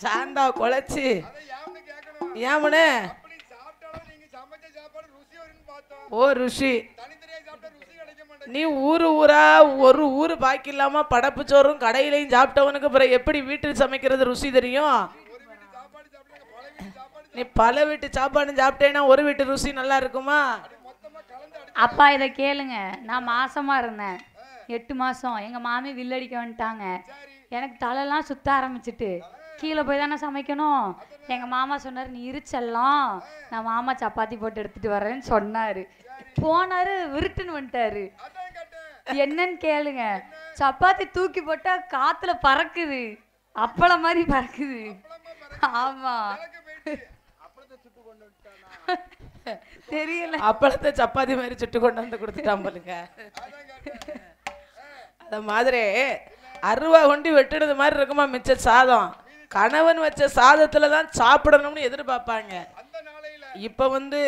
சாந்தா குழச்சி ஏமனே ஓ ருசி. நீ ஊரா ஒரு ஊரு பாக்கி இல்லாம படப்பு சோறும் கடையிலையும் சாப்பிட்டவனுக்கு அப்புறம் எப்படி வீட்டில் சமைக்கிறது ருசி தெரியும்? நீ பல வீட்டு சாப்பாடு சாப்பிட்டேன்னா ஒரு வீட்டு ருசி நல்லா இருக்குமா? அப்பா இதை கேளுங்க. நான் மாசமா இருந்தேன் 8 மாசம். எங்க மாமி வில்லடிக்க வந்துட்டாங்க. எனக்கு தலையெல்லாம் சுத்த ஆரம்பிச்சிட்டு கீழே போய் தானே சமைக்கணும். எங்க மாமா சொன்னார் நீ இருச்செல்லாம் நான் மாமா சப்பாத்தி போட்டு எடுத்துட்டு வரேன்னு சொன்னாரு. போனாரு விருட்டுன்னு வந்துட்டாரு. என்னன்னு கேளுங்க, சப்பாத்தி தூக்கி போட்டா காத்துல பறக்குது, அப்பளம் மாதிரி பறக்குது. ஆமா தெரியல, அப்பளத்தை சப்பாத்தி மாதிரி சுட்டு கொண்டு வந்து கொடுத்துட்டான் போலுங்க. அத மாதிரி அருவா கொண்டு வெட்டுனது மாதிரி இருக்குமா மிச்ச சாதம். கணவன் வச்ச சாதத்துலதான் சாப்பிடணும்னு எதிர்பார்ப்பாங்க. இப்ப வந்து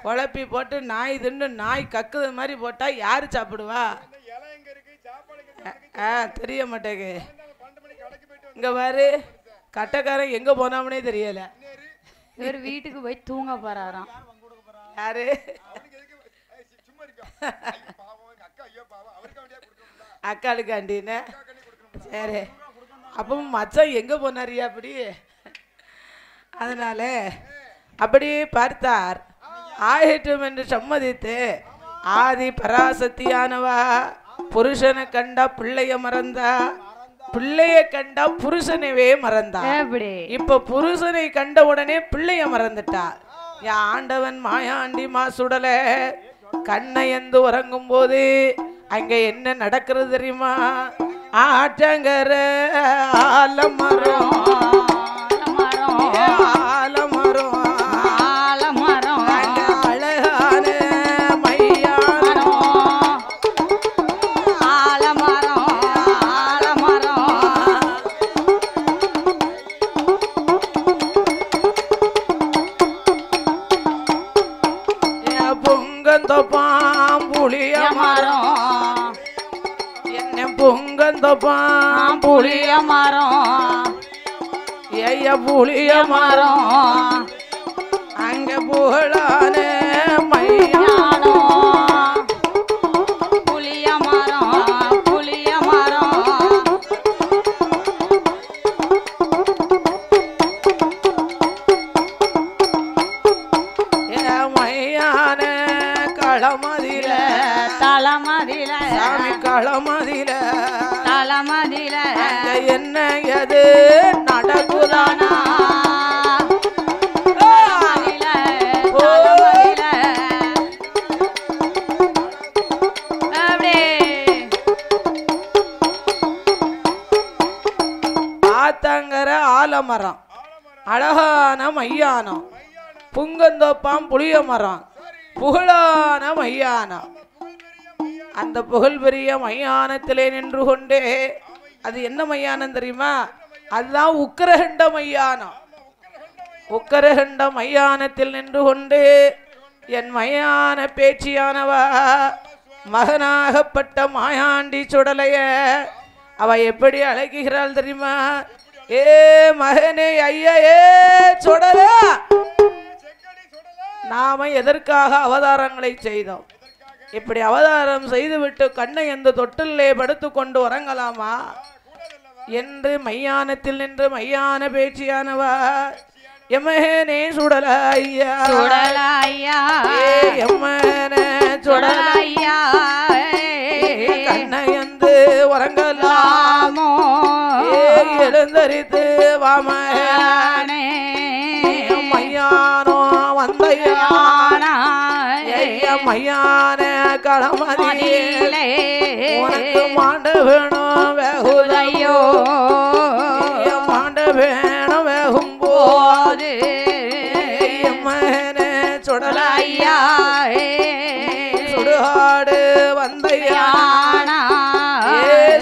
குழப்பி போட்டு நாய் தின்னு நாய் கக்குது மாதிரி போட்டா யாரு சாப்பிடுவா? தெரிய மாட்டேங்க. இங்க பாரு, கட்டக்காரன் எங்க போனாமனே தெரியல. இவர் வீட்டுக்கு போய் தூங்க போறாராம். யாரு? அக்காளுக்காண்டின்னு. சரி, அப்பவும் மச்சான் எங்க போனாரியா அப்படி? அதனால அப்படி பார்த்தார். ஆயிட்டும் என்று சம்மதித்து ஆதி பராசக்தியானவா புருஷனை கண்டா பிள்ளைய மறந்தா, பிள்ளைய கண்டா புருஷனவே மறந்தா. இப்ப புருஷனை கண்ட உடனே பிள்ளைய மறந்துட்டா. என் ஆண்டவன் மாயாண்டி மாசுடல கண்ணையந்து உறங்கும் போது அங்க என்ன நடக்கிறது தெரியுமா? ஆற்றங்கர ஆலமரம் ஆலமரம் ஆலமரம் அழகான மையானம் ஆலமரம் ஆலமரம் பொங்கந்தோப்பாம் புளிய மரம் என்ன பொங்கந்தோப்பாம் புளிய மரம் ஐய புளிய மரம் அங்க புகழான மையானோ புளிய மரம் புளிய மரம் மையான களமதில தலமதில சாமி களமதில தலமதில என்ன எது நடக்குதானா? ஆத்தங்கர ஆலமரம் அழகான மையானம் புங்கந்தோப்பாம் புளிய மரம் புகழான மையானம். அந்த புகழ் பெரிய மையானத்திலே நின்று கொண்டே, அது என்ன மையானம் தெரியுமா? அதுதான் உக்கரகண்ட மையானம். உக்கரகண்ட மையானத்தில் நின்று கொண்டு என் மையான பேச்சியானவா மகனாகப்பட்ட மாயாண்டி சுடலைய அவ எப்படி அழைக்கிறாள் தெரியுமா? ஏ மகனே ஐயா ஏ சுடல. நாம எதற்காக அவதாரங்களை செய்தோம்? இப்படி அவதாரம் செய்துவிட்டு கண்ணை எந்த தொட்டிலே படுத்து கொண்டு உறங்கலாமா என்று மையானத்தில் நின்று மையான பேச்சியானவா எம்மகனே சுடலையா சுடலையா எம்மகனே சுடலையா கண்ணை எந்து உறங்கலாமோ எழுந்தரித்து வாமனே மையானோ வந்தையானா மையான களமதியிலே உனக்கு மாண்டு வேணும் வெகுதையோ மாண்டு வேணும் வெகும் போது எம்மனே சுடலையா சுடுகாடு வந்தையானா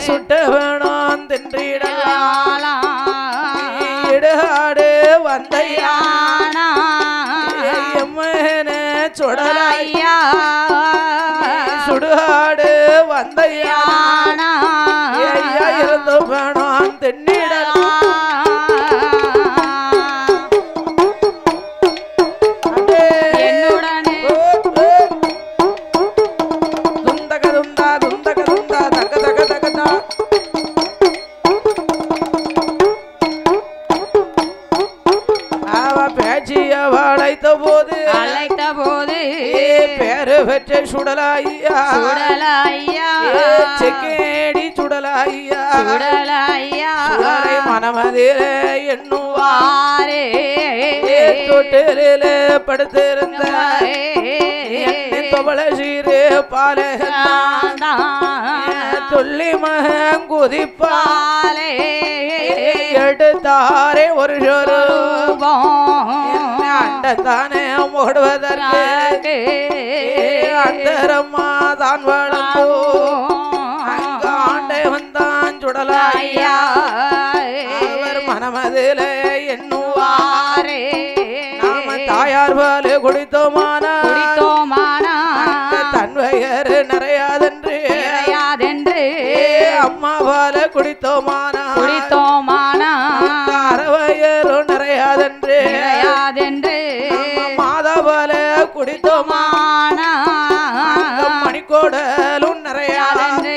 சுட்ட வேணும் தின்றிடலாம் இடு சுடலையா சுடுகாடு வந்தையா இருந்து வேணும் தென்னிடலாம் அழைத்த போது பேரு பெற்ற சுடலாய்யா செக்கேடி சுடலாய்யா மனமதிலே எண்ணுவாரே தொட்டில படுத்திருந்த தொபல சீரு பால துள்ளி மகுதிப்பாலே எடுத்தாரே ஒரு அண்டத்தானே ஓடுவதற்கு அந்தரம்மா தான் வளர்ந்தோ அங்க ஆண்டை வந்தான் சுடலாய்யா அவர் மனமதிலே எண்ணுவாரே நாம தாயார் பாலு குடித்தோமானா தன் வயறு நிறையாதென்று அம்மா பாலு குடித்தோமானா அறவயறு நிறையாதென்று மாதா பாலு குடித்தோமானா மணிக்கோடலும் நிறையாதென்று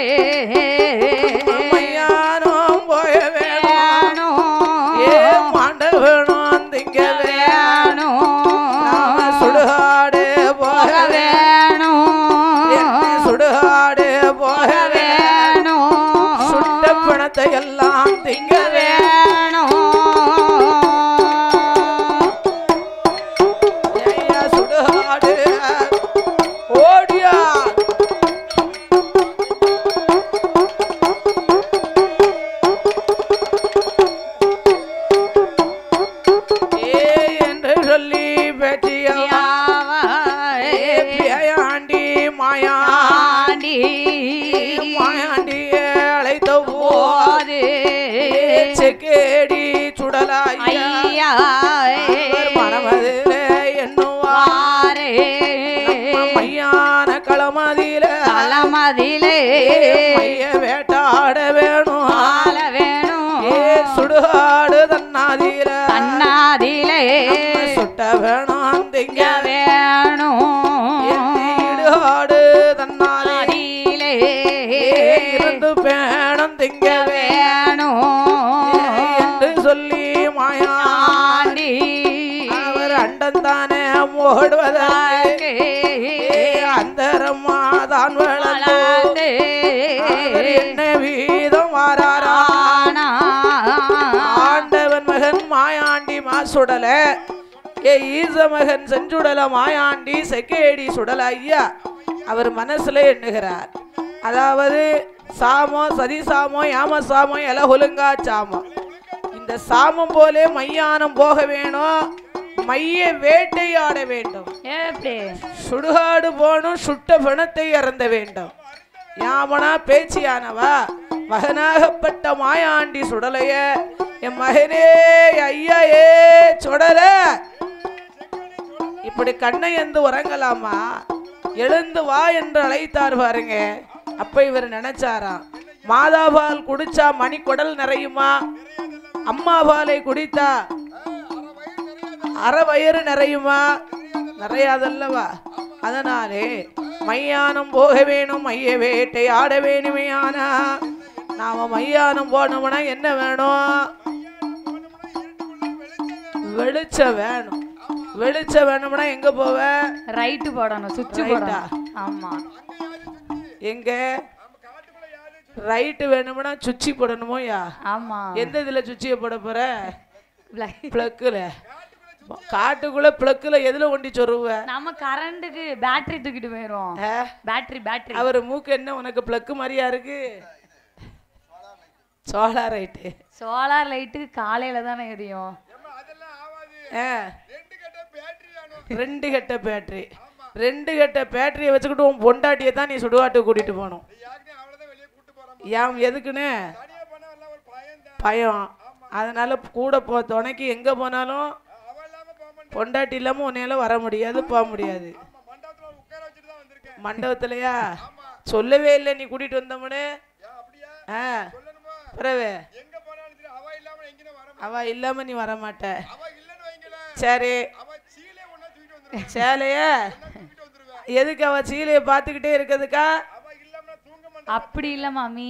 மையானும் போய வேணும் ஏ மாண்ட வேணும் திங்க வேணும் சுடுகாடு போக வேணும் சுடுகாடு போக வேணும் சுட்ட பிணத்தை எல்லாம் திங்க வேணும் சுடுகாடு ஓடியா என்று சொல்லி பேயாண்டி மாயாண்டி அழைத்த போது செக்கேடி சுடலாய்யா மனமதிலே எண்ணுவாரே மையான களமதிலே மைய வேட்டாட வேணும் சுடுகாடு தன்னாதிலே சுட்ட வேணும் திங்க வேணும் இடுகாடு தன்னாதிலே இருந்து வேணும் திங்க வேணும் என்று சொல்லி மாயாண்டி அவர் அண்டந்தானே ஓடுவதற்கு அந்தரம்மா தான் வளர்ந்து என்ன வீதம் வாரானா ஆண்டவன் மகன் மாயாண்டி மாசுடல ஈச மகன் செஞ்சுடல மாயாண்டி செக்கேடி சுடல ஐயா அவர் மனசுல எண்ணுகிறார். அதாவது சாமோ சதி சாமோ யாம சாமோ எலகுலுங்கா சாமோ இந்த சாமம் போலே மையானம் போக வேணும் மைய வேட்டையாட வேண்டும் சுடுகாடு போனும் சுட்ட பிணத்தை இறந்த வேண்டும் யாமனா பேச்சியானவா மகனாகப்பட்ட மாயாண்டி சுடலைய என் மகனே ஐயா ஏ சுடல இப்படி கண்ணை எந்து உறங்கலாமா எழுந்து வா என்று அழைத்தார் பாருங்க. அப்ப இவர் நினைச்சாராம் மாதாபால் குடிச்சா மணி குடல் நிறையுமா அம்மா பாலை குடித்தா அரை வயிறு நிறையுமா நிறையாதல்லவா அதனாலே மையானம் போக வேணும் மைய வேட்டை ஆட வேணுமையானா நாம மையானம் போனோம்னா என்ன வேணும் வெளிச்சம் வேணும் வெளிச்சம் வேணும்னா எங்க போவ ரைட் போடணும் சுவிட்ச் போடணும் ஆமா எங்க ரைட் வேணும்னா சுச்சி போடணுமோயா ஆமா எந்த இதுல சுச்சியை போட போற பிளக்குல காட்டுக்குள்ள பிளக்குல எதுல ஒண்டி சொருவ நம்ம கரண்ட்டுக்கு பேட்டரி தூக்கிட்டு போயிரும் பேட்டரி அவர் மூக்கு என்ன உனக்கு பிளக்கு மாதிரியா இருக்கு சோலார் லைட்டு காலையில தானே எரியும் ரெண்டு கட்ட பேட்டரியை வச்சுக்கிட்டு உன் பொண்டாட்டியை தான் நீ சுடுகாட்டுக்கு கூட்டிட்டு போகணும் ஏன் எதுக்குன்னு பயம் அதனால கூட துணைக்கு எங்க போனாலும் பொண்டாட்டி இல்லாம உன்னையால வர முடியாது போக முடியாது மண்டபத்திலயா? சொல்லவே இல்லை நீ கூட்டிட்டு வந்தோம்னு. பிறகு அவ இல்லாம நீ வர மாட்ட. சரி, சேலைய எதுக்கு? அவ சீலைய பாத்துக்கிட்டே இருக்கிறதுக்கா? அப்படி இல்ல மாமி,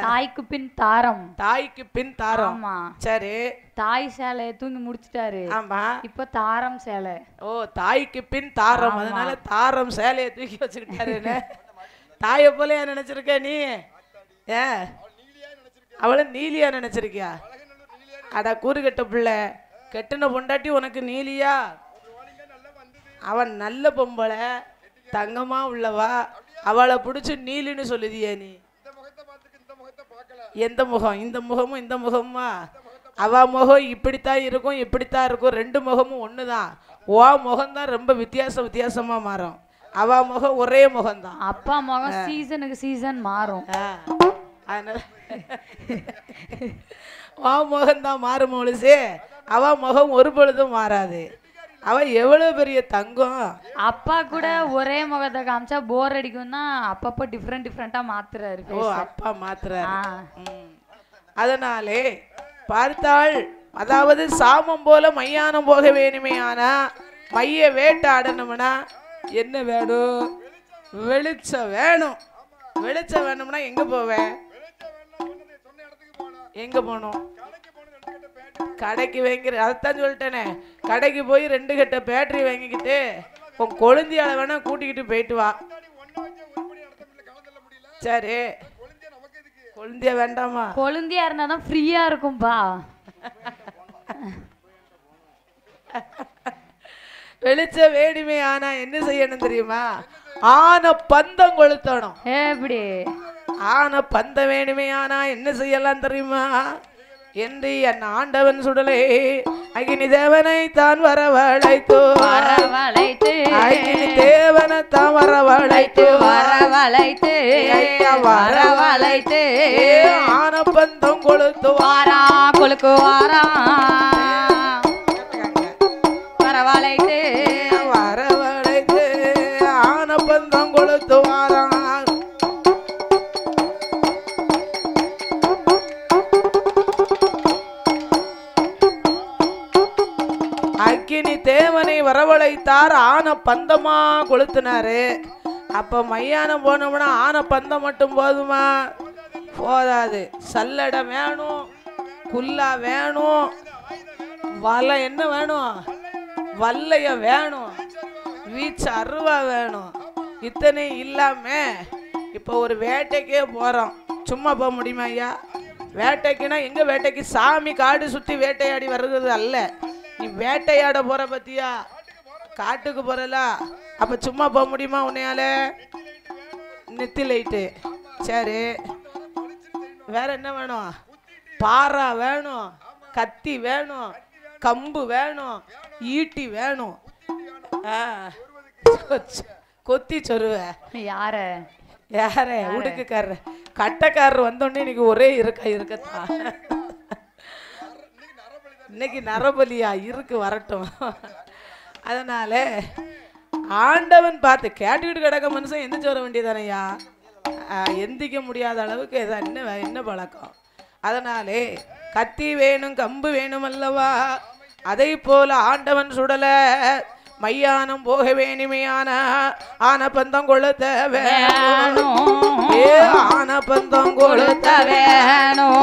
தாய்க்கு பின் தாரம். தாய்க்கு பின் தாரம். ஆமா. சரி, தாய் சேலைய தூங்கி முடிச்சிட்டாரு. ஆமா. இப்ப தாரம் சேலை. ஓ, தாய்க்கு பின் தாரம், அதனால தாரம் சேலைய தூக்கி வச்சுக்கிட்டாரு. தாய போல நினைச்சிருக்க நீ? அவள நீலியா நினைச்சிருக்கியா? அட கூறுகட்ட பிள்ளை, கெட்டின பொண்டாட்டி உனக்கு நீலியா? அவன் நல்ல பொம்பளை, தங்கமா உள்ளவா, அவளை பிடிச்சி நீலின்னு சொல்லுதியா நீ? எந்த முகம்? இந்த முகமும் இந்த முகமா? அவ முகம் இப்படித்தான் இருக்கும், இப்படித்தான் இருக்கும். ரெண்டு முகமும் ஒண்ணுதான். ஓ முகம்தான் ரொம்ப வித்தியாசமா மாறும். அவ முகம் ஒரே முகம்தான். அப்பா முகம் சீசனுக்கு சீசன் மாறும். அதனால ஓ முகம்தான் மாறும் முழுசே. அவ முகம் ஒரு பொழுதும் மாறாது. அவ எவ்வளவு பெரிய தங்கம். அப்பா கூட ஒரே முகத்தை காமிச்சா போர் அடிக்கும் தான் அப்பப்போ டிஃப்ரெண்டா மாத்துறாரு. ஓ, அப்பா மாத்துறாரு. அதனாலே பார்த்தாள். அதாவது சாமம் போல மையானம் போக வேணுமே. ஆனா மைய வேட்டாடணும்னா என்ன வேணும்? வெளிச்சம் வேணும். வெளிச்சம் வேணும்னா எங்க போவேன்? எங்க போகணும்? கடைக்கு வாங்கிற. அதைத்தான் சொல்லிட்டேனே, கடைக்கு போய் 2 கட்ட பேட்டரி வாங்கிக்கிட்டு உன் கொழுந்தியால வேணா கூட்டிக்கிட்டு போயிட்டு வா. சரி, கொழுந்தியா வேண்டாமா? கொழுந்தியா இருந்தாதான் ஃப்ரீயா இருக்கும்பா. வெளிச்ச வேணுமே. ஆனா என்ன செய்யணும் தெரியுமா? ஆன பந்தம் கொளுத்தணும். எப்படி? ஆன பந்தம் வேணுமே. ஆனா என்ன செய்யலாம் தெரியுமா? என்று என் ஆண்டவன் சுடலே அகினி தேவனை தான் வரவழைத்து அகினி தேவனை தான் வரவழைத்து ஆன பந்தம் கொளுத்து வாரா கொளுக்குவாரா வரவழைத்து ஆன பந்தம் கொளுத்து வாரா. அக்கினி தேவனை வரவழைத்தார். ஆன பந்தமா கொளுத்தினாரு. அப்ப மையானம் போனோம்னா ஆன பந்தம் மட்டும் போதுமா? போதாது. சல்லடை வேணும், குல்லா வேணும், வலை என்ன வேணும்? வல்லைய வேணும், வீச்சு அருவா வேணும். இத்தனை இல்லாம இப்ப ஒரு வேட்டைக்கே போறோம். சும்மா போக முடியுமா ஐயா? வேட்டைக்குன்னா எங்க வேட்டைக்கு? சாமி காடு சுத்தி வேட்டையாடி வர்றது அல்ல. நீ வேட்டையாட போற பத்தியா? காட்டுக்கு போறல. அப்ப சும்மா போக முடியுமா உன்னையால? நெத்தி லைட்டு. சரி, வேற என்ன வேணும்? பாரா வேணும், கத்தி வேணும், கம்பு வேணும், ஈட்டி வேணும். கொத்தி சொருவ. யார? யார? உடுக்குக்காரர், கட்டக்காரர் வந்தோடனே இன்னைக்கு ஒரே இருக்கத்தான். இன்னைக்கு நரபலியா இருக்கு, வரட்டும். அதனால ஆண்டவன் பார்த்து கேட்டுக்கிட்டு கிடக்க மனுஷன் எந்திரிச்சு வர வேண்டியதானையா? எந்திக்க முடியாத அளவுக்கு என்ன பழக்கம். அதனாலே கத்தி வேணும், கம்பு வேணும் அல்லவா? அதை போல ஆண்டவன் சுடல மையானம் போக வேணுமையான ஆன பந்தம் கொளுத்த வேணும். ஆன பந்தம் கொளுத்த வேணும்.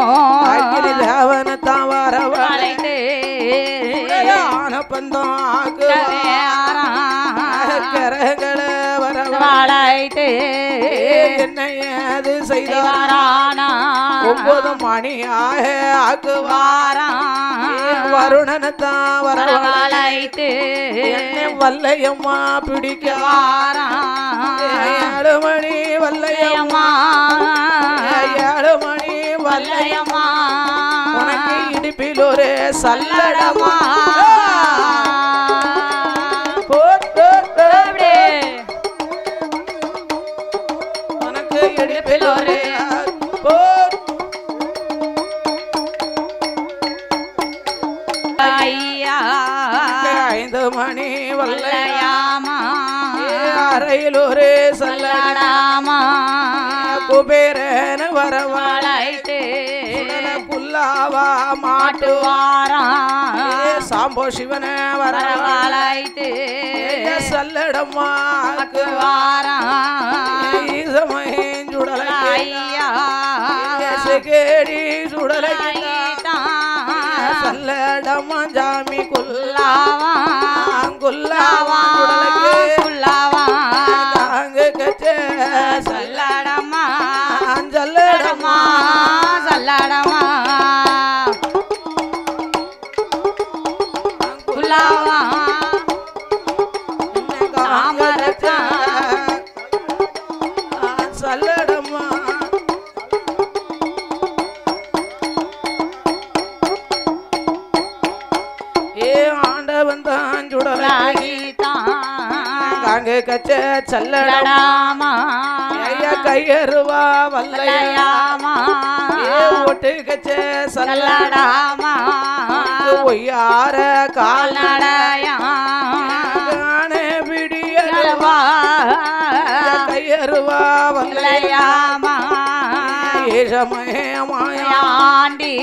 அக்கினி தேவனத்தான் வரவழைத்து ஆன பந்தம் கரங்களை வரவழைத்து என்னையது செய்தாரானா 9 மணியாக ஆக்குவாரா. வருணனத்தான் வரவழைத்து என்னை வல்லையம்மா பிடிக்கவாரா. 7 மணி வல்லையம்மா, 7 மணி வல்லையம்மா, உனக்கு இடுப்பில் ஒரு சல்லடமா. உனக்கு இடுப்பில் ஒரு 5 மணி வல்லையாமா, அறையில் ஒரு சல்லடாமா குபேரன வரவாளைத்து புல்லாவா மாட்டுவாரா சாம்போ சிவன வரவாளைத்து சல்லடம்மாக்கு வாரா ஈசமேஞ்சுடலையா கேடி சுடலையா சல்லடம்மா ஜாமி குல்லாவா குல்லாவா குல்லாவா தாங்க கச்சே சல்லடம்மா சல்லடம்மா சல்லடம்மா குல்லாவா தாமரக்கா சல்லடம்மா ஏ ஆண்டவன் தான் சுடலாகி தாங்க கச்ச சல்லடமா ஐயா கையருவா வல்லையாமா ஓட்டு கச்ச சல்லடாமா ஒய்யார கால்நடையா விடியருவா கையருவா வல்லையாமா ஏசமயமாயாண்டி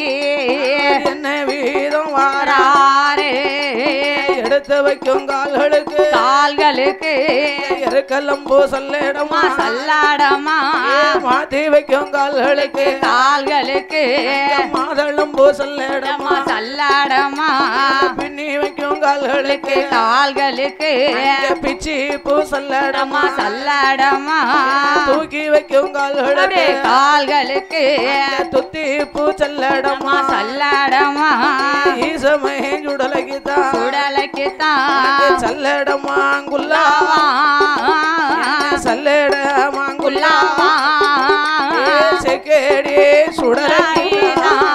என்ன வீதம் வாராரே எடுத்து வைக்கும் கால்களுக்கு இருக்கலம்போ சல்லடமா சல்லாடமா மாத்தி வைக்கும் கால்களுக்கு மாதளம்போ சல்லடமா சல்லாடமா பின்னி வைக்கும் கால்களுக்கு பிச்சி பூ சல்லடமா சல்லாடமா தூக்கி வைக்கும் கால்களுக்கு துத்தி பூ சல்லடமா சல்லாடமா ஈசமேஞ்சுடலைக்குதான் சல்லடமா குல்லாவா சல்லடமா குல்லாவா செக்கேடி சுடலைக்குதான்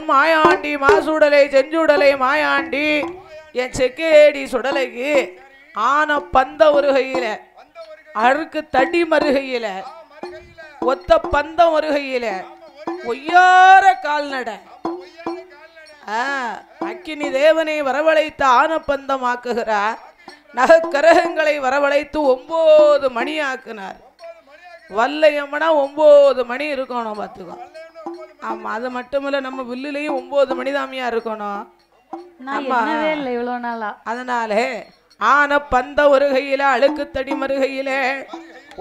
மாயாண்டி மாசுடலை செஞ்சுடலை மாயாண்டி என் செக்கேடி சுடலைக்கு ஆன பந்த ஒரு கையில அழுக்கு தடி மறுகையில ஒத்த பந்தம் ஒரு கையில ஒய்யார கால்நட அக்கினி தேவனை வரவழைத்த ஆன பந்தம் ஆக்குகிறார் நகக்கரகங்களை வரவழைத்து 9 மணி ஆக்குனார் வல்லையம்மனா 9 மணி இருக்கணும் பார்த்துக்கோ ஆமா அது மட்டுமில்ல நம்ம வில்லுலயும் 9 மணி தாமியா இருக்கணும் அதனாலே ஆன பந்த ஒரு கையில அழுக்கு தடி மறுகையில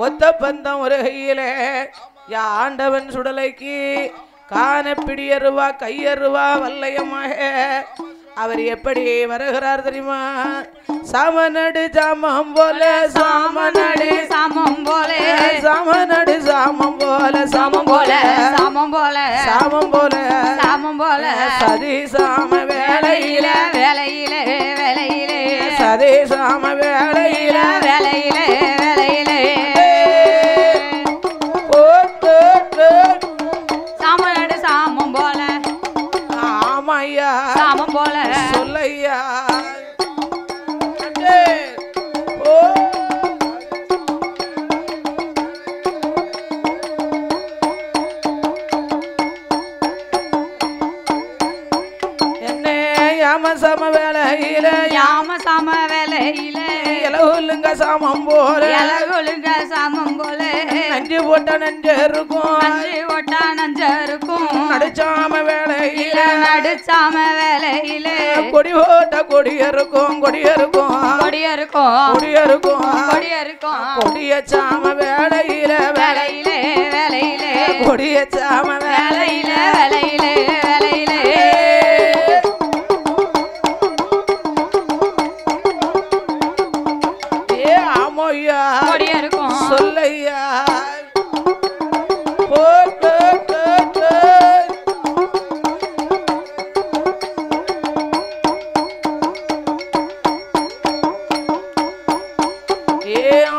ஒத்த பந்தம் ஒரு கையில ஆண்டவன் சுடலைக்கு காண பிடியருவா கையருவா வல்லையமாக அவர் எப்படி வருகிறார் தெரியுமா சாமநடு சாமம் போல சாமநடு சாமம் போல சாமநடு சாமம் போல சாமம் போல சாமம் போல சாமம் போல சாமம் போல சதி சாம வேளையில வேளையில வேளையில சதி சாம வேளையில வேளையில வேளையில சாமநடு சாமம் போல ஆமையா சாமம் போல சொல்லையா சம வேலையில யாம சம வேலையில இலகுலுங்க சாமம் போல இலகுலுங்க சாமம் போல நஞ்சு போட்ட நஞ்சு இருக்கும் நஞ்சு போட்டா நஞ்சு இருக்கும் நடுச்சாம வேலையில நடுச்சாம வேலையில கொடி போட்ட கொடி இருக்கும் கொடி இருக்கும் கொடி இருக்கும் கொடி இருக்கும் கொடி இருக்கும் கொடிய சாம வேலையில வேலையில வேலையில கொடிய சாம வேலையில வேலையில வேலையில சொல்லையா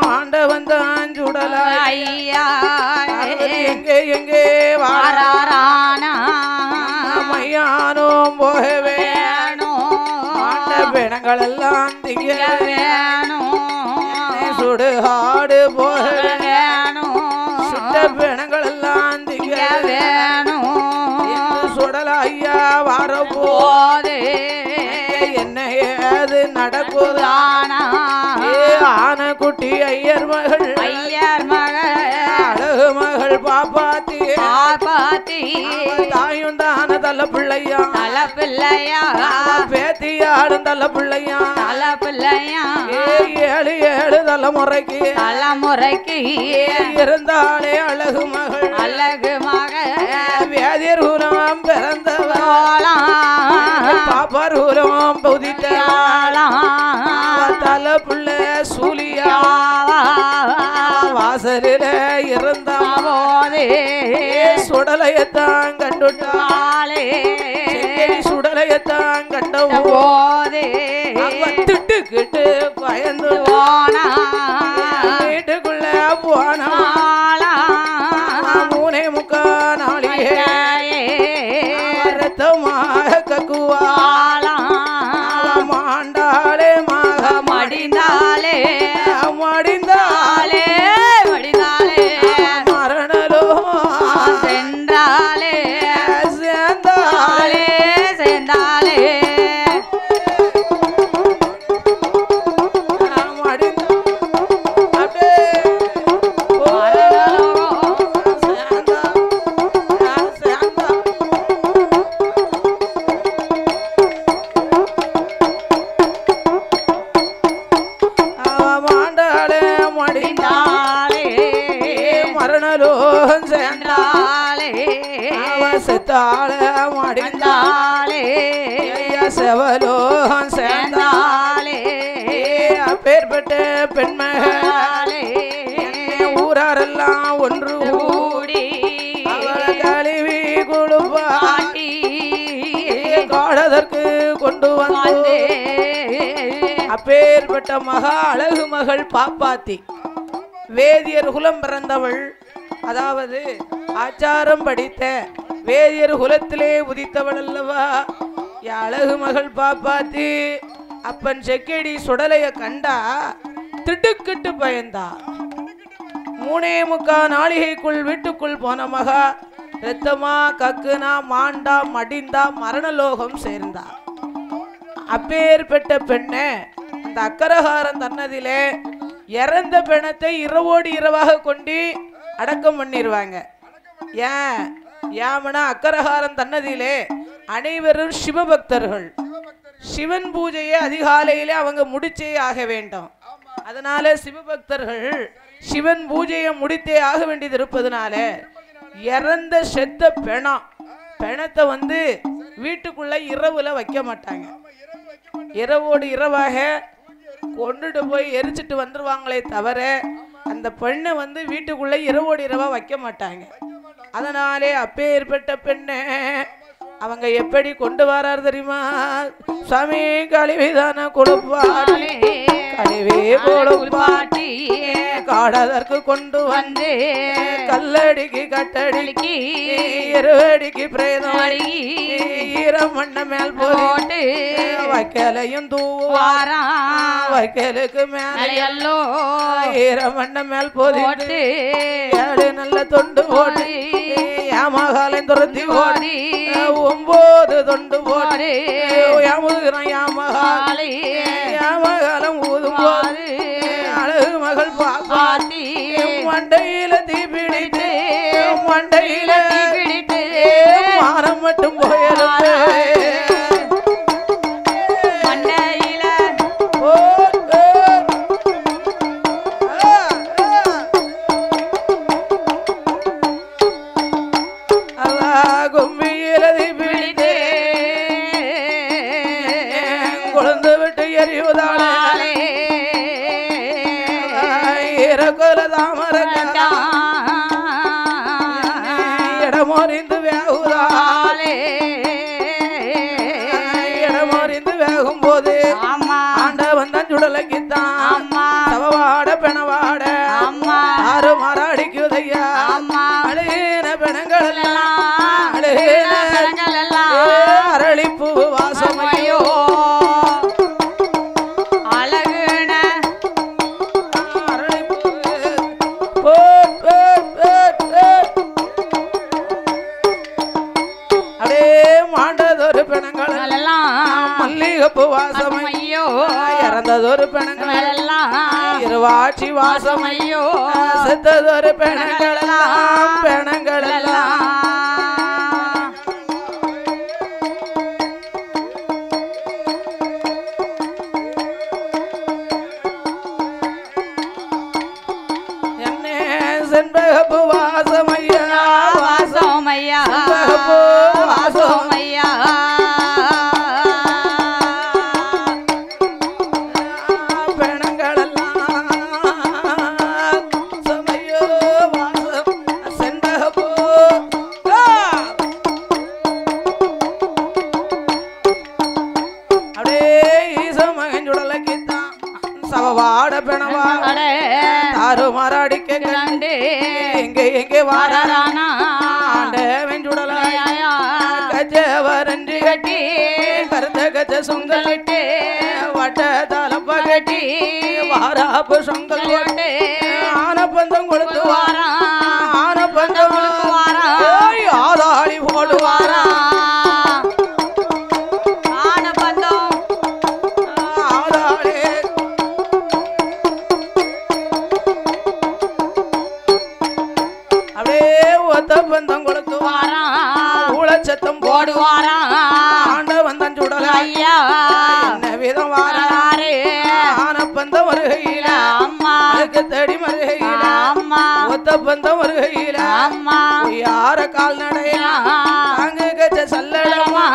ஆண்டவன் தான் சுடலையா எங்கே எங்கே வாரானா மையானோ போகவே பிணங்கள் எல்லாம் திங்க வேணும் சுடுகாடு போக வேணும் சுட்ட பிணங்கள் எல்லாம் திங்க வேணும் சுடலையா வரப்போ போதே என்ன ஏது நடக்குதானா ஆன குட்டி ஐயர் மகள் ஐயர் மகள் அழகு மகள் பாப்பாத்தி பாப்பாத்தி தாயும் தான தள்ள பிள்ளையா தல பிள்ளையா பேத்தியாடும் தள்ள பிள்ளையா தல பிள்ளையா ஏழு ஏழு தலைமுறைக்கு தலைமுறைக்கு இருந்தாலே அழகு மகள் அழகு மகள் வேதியர் குலம் பிறந்தவள் பாப்பார் குலம் புதித்த தல பிள்ளை சூலியா வாசலில இருந்த போதே சுடலையத்தான் கண்டுட்டாலே சுடலையத்தான் கண்ட போதே திட்டுக்கிட்டு பயந்து போனா வீட்டுக்குள்ள போனா மூணே முக்கா நாளியே ரத்தமாக கக்குவாளா மாண்டாளே மாக மடிந்தாலே மடிந்தாலே மடிந்தாலே மரணலோ சென்றாலே சேர்ந்தாலே சேர்ந்தாலே செவலோ சேர்ந்தாலே அப்பேற்பட்ட பெண்மகளே ஊராரெல்லாம் ஒன்று கூடி அவளை கழுவி கொடுப்பாட்டி காடதற்கு கொண்டு வந்து அப்பேற்பட்ட மகா அழகு மகள் பாப்பாத்தி வேதியர் குலம் பிறந்தவள் அதாவது ஆச்சாரம் படித்த வேதியர் குலத்திலே உதித்தவள் அல்லவா அழகு மகள் பாப்பாத்தி அப்பன் செக்கடி சுடலைய கண்டா திடுக்கிட்டு பயந்தா மூணே முக்கா நாளிகைக்குள் வீட்டுக்குள் போன மகா ரத்தமா கக்குனா மாண்டா மடிந்தா மரணலோகம் சேர்ந்தா அப்பேற்பட்ட பெண்ணை அந்த அக்கரகாரன் தன்னதிலே இறந்த பிணத்தை இரவோடு இரவாக கொண்டு அடக்கம் பண்ணிடுவாங்க ஏன் யாமனா அக்கரகாரன் தன்னதிலே அனைவரும் சிவபக்தர்கள் சிவன் பூஜையை அதிகாலையிலே அவங்க முடிச்சே ஆக வேண்டும் அதனால சிவபக்தர்கள் சிவன் பூஜையை முடித்தே ஆக வேண்டியது இருப்பதனால இறந்த செத்த பிணத்தை வந்து வீட்டுக்குள்ள இரவுல வைக்க மாட்டாங்க இரவோடு இரவாக கொண்டுட்டு போய் எரிச்சிட்டு வந்துருவாங்களே தவிர அந்த பெண்ணை வந்து வீட்டுக்குள்ள இரவோடு இரவா வைக்க மாட்டாங்க அதனாலே அப்பேற்பட்ட பெண்ணை அவங்க எப்படி கொண்டு வரார் தெரியுமா சாமி கழிவுதான கொடுப்பாட்டி கழிவே கொடுப்பாட்டி காடதற்கு கொண்டு வந்து கல்லடிக்கு கட்டடிக்கு இருவடிக்கு பிரேதம் ஈரம் மண்ண மேல் போட்டு வைக்கலையும் தூவாரா வைக்கலுக்கு மேலோ ஈரம் மண்ண மேல் போட்டு ஏழு நல்ல தொண்டு போட்டு யாமகாலம் துரத்தி ஓடி 9 தொண்டு போட்டு யாமுகிறான் யாமகாலம் ஊதும் போது அழகு மகள் பாப்பாத்தி மண்டையில தீ பிடித்து மண்டையில தீ பிடித்து மானம் மட்டும் போயிருக்கு இடமறிந்து வேகும் போது ஆண்டவன் தான் சுடலைக்குத்தான் சவவாட பெணவாட ஆறு மாறாடிக்குதையா அழுகின பெணங்கள் அழுகின அரளிப்பூ வாசமையோ பிறந்ததொரு பெணங்கள் எல்லாம் இருவாட்சி வாசம் ஐயோ செத்ததொரு பெணங்கள் எல்லாம் பெணங்கள் எல்லாம் செண்பகப்பு வாசமையா வாசோமையா வாசோமையா பெணங்களெல்லாம் சமையோ வாசம் செண்பகப்பு அப்படியே ஈசமகன் சுடலைக்குத்தான் சவவாட பெணவா தாரு மராடிக்க கண்டு எங்கே வாரானா ஆண்டவன் சுடலாயா கஜவரன்று கட்டி கருத்த கஜ சுங்கல் விட்டு வட்ட தலப்ப கட்டி வாராப்பு சுங்கல் விட்டு ஆனப்பந்தம் கொடுத்து வாரா ஆனப்பந்தம் கொடுத்து வாரா ஆதாளி போடுவாரா பந்தம் கொடுத்து வாரா ஊழச்சத்தம் போடுவாரா ஆண்டவன் தன் சுடல ஐயா என்ன விதம் வாராரே ஆனப்பந்தம் வருகையில அம்மா தேடி மருகையில அம்மா ஒத்த பந்தம் வருகையில அம்மா யார கால் நடையா அங்கு கச்ச சல்லடமா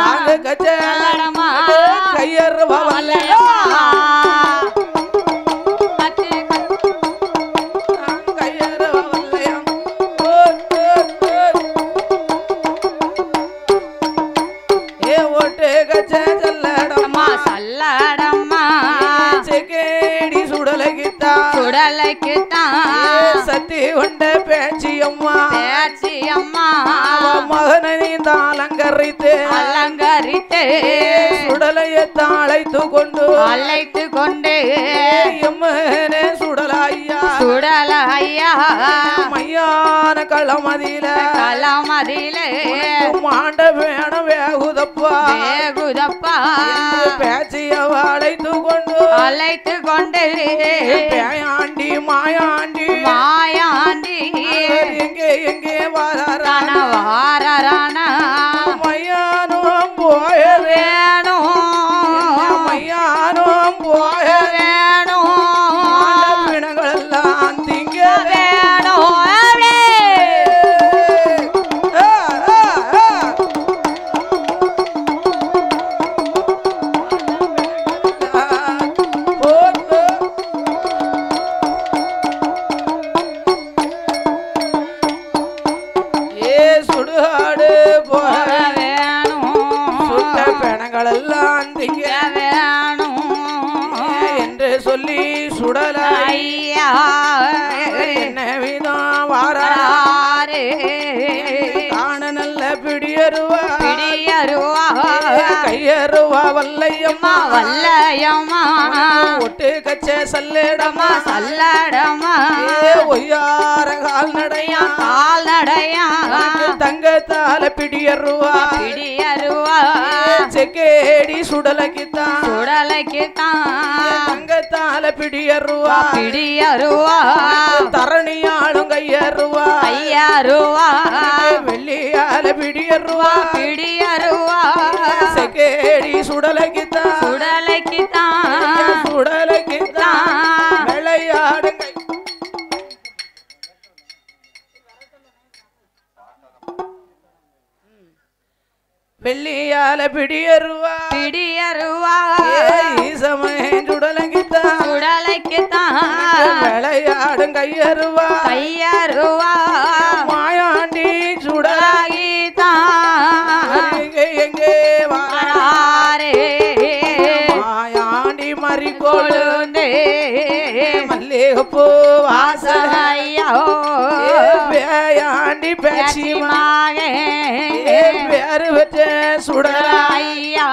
அங்கு கச்ச சல்லடமா கையறு பவல்லையா சத்தி உண்ட பேச்சியம்மா பேச்சியம்மா மகனை அலங்கரித்து அலங்கரித்து சுடலையத்தான் அழைத்து கொண்டு எம்மனே சுடலையா சுடலையா மையான களமதியில மாண்ட வேணும் வேகுதப்பா பேச்சியவ அழைத்து கொண்டு பேயாண்டி மாயாண்டி எங்கே வாரான மையானும் போய வேணும் மையானும் போய வேணும் பிணங்கள் எல்லாம் திங்க வேணும் என்று சொல்லி சுடலையா என்ன விதம் வாராரே காண நல்ல பிடியருவா கையருவா வல்லையம்மா ஒட்டு கச்ச சல்லடமா ஒய்யார கால் நடையா தங்கத்தால பிடியருவா செக்கேடி சுடலைக்குத்தான் தங்கத்தால பிடியருவா தரணியாளும் கையருவா வெள்ளியால பிடியருவா செக்கேடி சுடலைக்குத்தான் விளையாடுங்க வெள்ளியால பிடியருவா ஈசமேன் சுடலைக்குத்தான் விளையாடும் கையருவா மாயாண்டி சுடலாகித்தான் எங்கே வாராரே மாயாண்டி மறிக்கொழுந்தே மல்லிகைப்பூ வாசையா பேயாண்டி பேச்சிமாக பேரு பெற்ற சுடலையா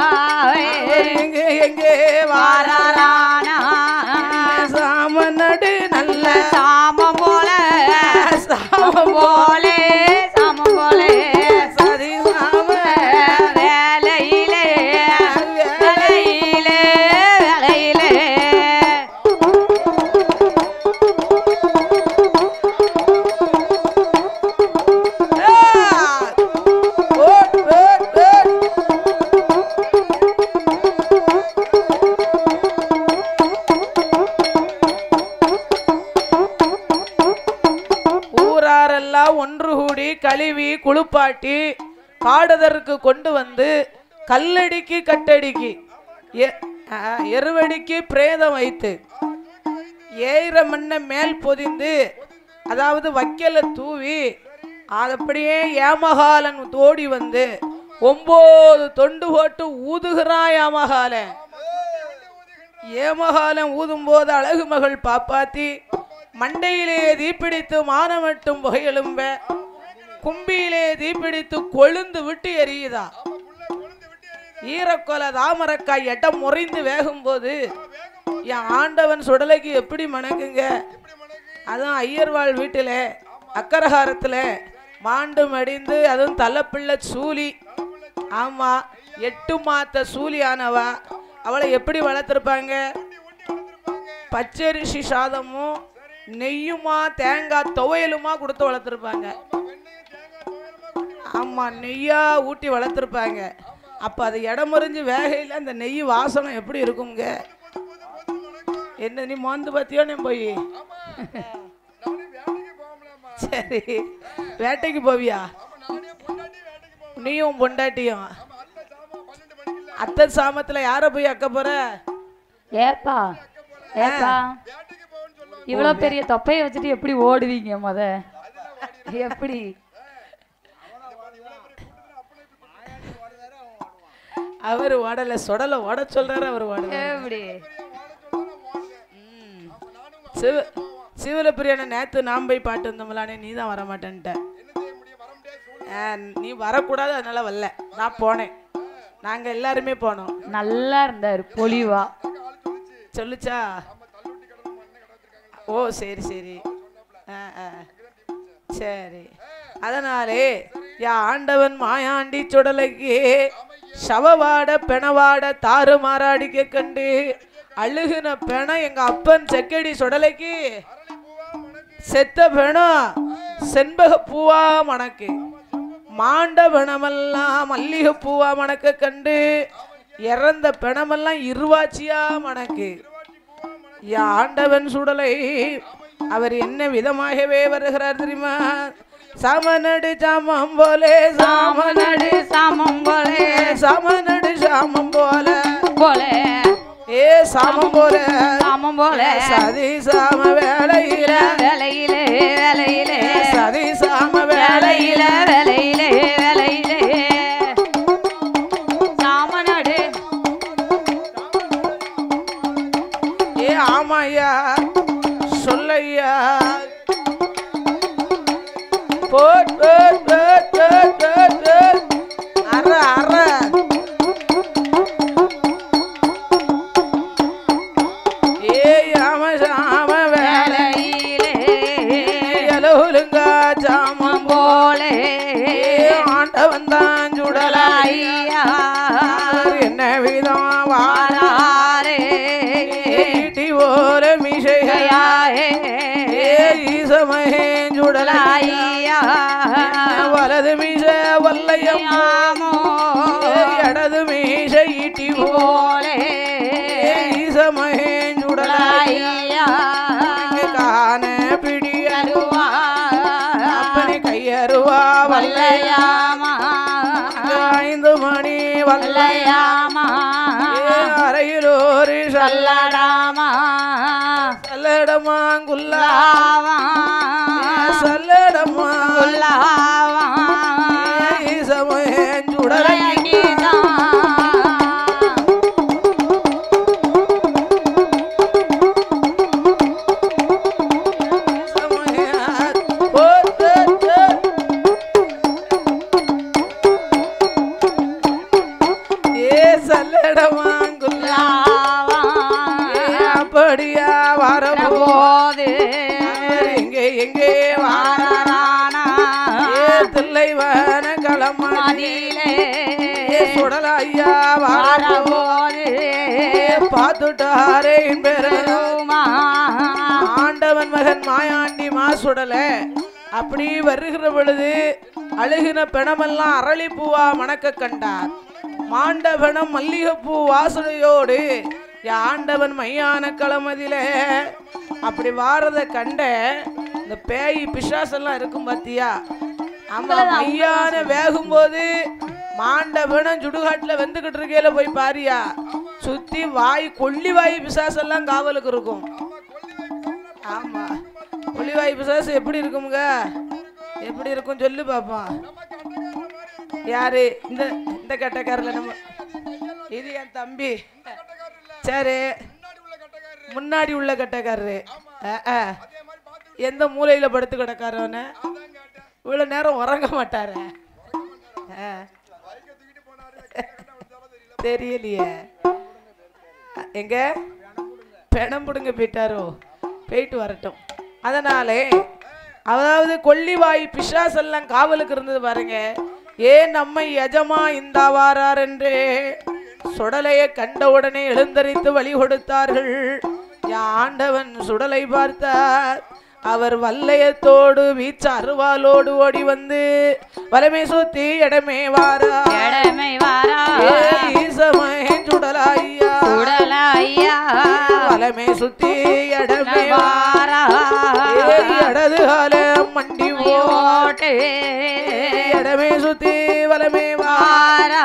எங்கே வாரானா சாம நடு நல்ல சாமம் போல சரி சாம வேலையிலே கழுவி குளிப்பாட்டி பாடுதற்கு கொண்டு வந்து கல்லடிக்கு கட்டடிக்கு எருவடிக்கு பிரேதம் வைத்து ஏற மண்ணை மேல் பொதிந்து அதாவது வைக்கல தூவி அப்படியே ஏமகாலன் ஓடி வந்து 9 தொண்டு போட்டு ஊதுகிறான் ஏமகாலன். ஏமகாலன் ஊதும் போது அழகு மகள் பாப்பாத்தி மண்டையிலே தீப்பிடித்து மானமட்டும் புகையெழும்ப கும்பியிலே தீப்பிடித்து கொழுந்து விட்டு எரியுதா. ஈரக்கொலை தாமரக்காய் எட்டம் முறைந்து வேகும் போது என் ஆண்டவன் சுடலைக்கு எப்படி மணக்குங்க. அதுவும் ஐயர்வாள் வீட்டில் அக்கரகாரத்தில் மாண்டு மடிந்து அதுவும் தலைப்பிள்ளை சூலி. ஆமா 8 மாத்த சூலியானவா. அவளை எப்படி வளர்த்துருப்பாங்க? பச்சரிசி சாதமும் நெய்யுமா தேங்காய் துவையலுமா கொடுத்து வளர்த்துருப்பாங்க. ஆமா நெய்யா ஊட்டி வளர்த்துருப்பாங்க. அப்ப அது இடமுறிஞ்சு வேகையில் அந்த நெய் வாசனை எப்படி இருக்குங்க? என்ன நீ மோந்து பத்தியோ நீ போய் சரி வேட்டைக்கு போவியா? நீயும் பொண்டாட்டியும் அத்தை சாமத்துல யார போய் அக்க போற? ஏப்பா ஏப்பா இவ்வளோ பெரிய தொப்பையை வச்சுட்டு எப்படி ஓடுவீங்க? எப்படி அவர் ஓடல சொடல ஓட சொல்றாரு. அவர் ஓடல. எப்படி சிவலப்பிரியான நேத்து நாம் போய் பாட்டு வந்தோம்லானே நீ தான் வரமாட்டேன்ட்ட. நீ வரக்கூடாது அதனால வரல. நான் போனேன். நாங்க எல்லாருமே போனோம். நல்லா இருந்தாரு பொலிவா. சொல்லுச்சா? ஓ சரி சரி சரி. அதனாலே யா ஆண்டவன் மாயாண்டி சுடலைக்கு சவவாட பெணவாட தாறு மாறாடிக்க கண்டு அழுகுன பெணம் எங்க அப்பன் செக்கடி சுடலைக்கு செத்த பெணம் செண்பக பூவா மணக்கு மாண்ட பெணமெல்லாம் மல்லிகை பூவா மணக்க கண்டு இறந்த பெணமெல்லாம் இருவாச்சியா மணக்கு. ஆண்டவன் சுடலை அவர் என்ன விதமாகவே வருகிறார் தெரியுமா? சாமநடு சாமம் போலே சாமநடு சாமம் போலே சாமநடு சாமம் போல போலே ஏ சாமம் போல சாமம் போலே சதி சாம வேலையில வேலையிலே வேலையிலே சதி சாம வேலையில வேலையிலே வேலையிலே சாமநடு. ஏ ஆமாய்யா சொல்லையா. அற அற ஏ ஆம சாம வேலையிலே எலவுலுங்கா சாமம் போலே ஆண்டவன் தான் சுடலாய்யா என்ன விதம் வாராரே ஈட்டி ஓர மிஷையாயே ஈசமகே சுடலாய்யா வலது மீச வல்லையம்மாமோ இடது மீச ஈட்டி போலே ஈசமகே சுடலாய்யா காண பிடியருவா அப்பனை கையருவா வல்லையாமா 5 மணி வல்லையாமா அறையிலோரு சல்லடாமா சல்லடமாங்குல்லாவா சல்லடமாங்குல்லாவா ஈசமகன் சுடலைக்கு அப்படியா வரபோது எங்கே எங்கே வாரானா தில்லைவன களமாதிலே சுடலையா வரபோது பார்த்துட்டாரே பெருமா ஆண்டவன் மகன் மாயாண்டி மாசுடல. அப்படி வருகிற பொழுது அழுகின பெணமெல்லாம் அரளிப்பூவா மணக்க கண்டார். மாண்டவனம் மல்லிகைப்பூ வாசனையோடு ஆண்டவன் மையான களமதிலே அப்படி வாரத கண்ட இந்த பேய் பிசாசெல்லாம் இருக்கும் பாத்தியா? ஆமா மையான வேகும் போது மாண்டவனம் சுடுகாட்டுல வெந்துகிட்டு இருக்கையில போய் பாரியா சுத்தி வாய் கொல்லி வாய் பிசாசெல்லாம் காவலுக்கு இருக்கும். ஆமா கொல்லி வாய் பிசாசு எப்படி இருக்குமுங்க? எப்படி இருக்கும் சொல்லு பாப்போம். யாரு? இந்த இந்த கட்டக்காரல நம்ம இது என் தம்பி. சரி முன்னாடி உள்ள கட்டக்காரரு எந்த மூலையில படுத்து கிடக்காரவன இவ்வளவு நேரம் உறங்க மாட்டார தெரியலையே. எங்க பெணம் புடுங்க போயிட்டாரோ? போயிட்டு வரட்டும். அதனாலே அதாவது கொல்லிவாய் பிசாசெல்லாம் காவலுக்கு இருந்தது பாருங்க. ஏன் நம்மை எஜமா இந்த வாரார் என்று சுடலையை கண்டவுடனே எழுந்தரித்து வழி கொடுத்தார்கள். ஆண்டவன் சுடலை பார்த்தார். அவர் வல்லையத்தோடு வீச்ச அருவாலோடு ஓடி வந்து வலமை சுத்தி இடமே வாரா ஈசமகன் சுடலாய்யா வலமை சுத்தி இடமே வாரா இடது கால மண்டி ஓட்டு இடமே சுத்தி வலமே வாரா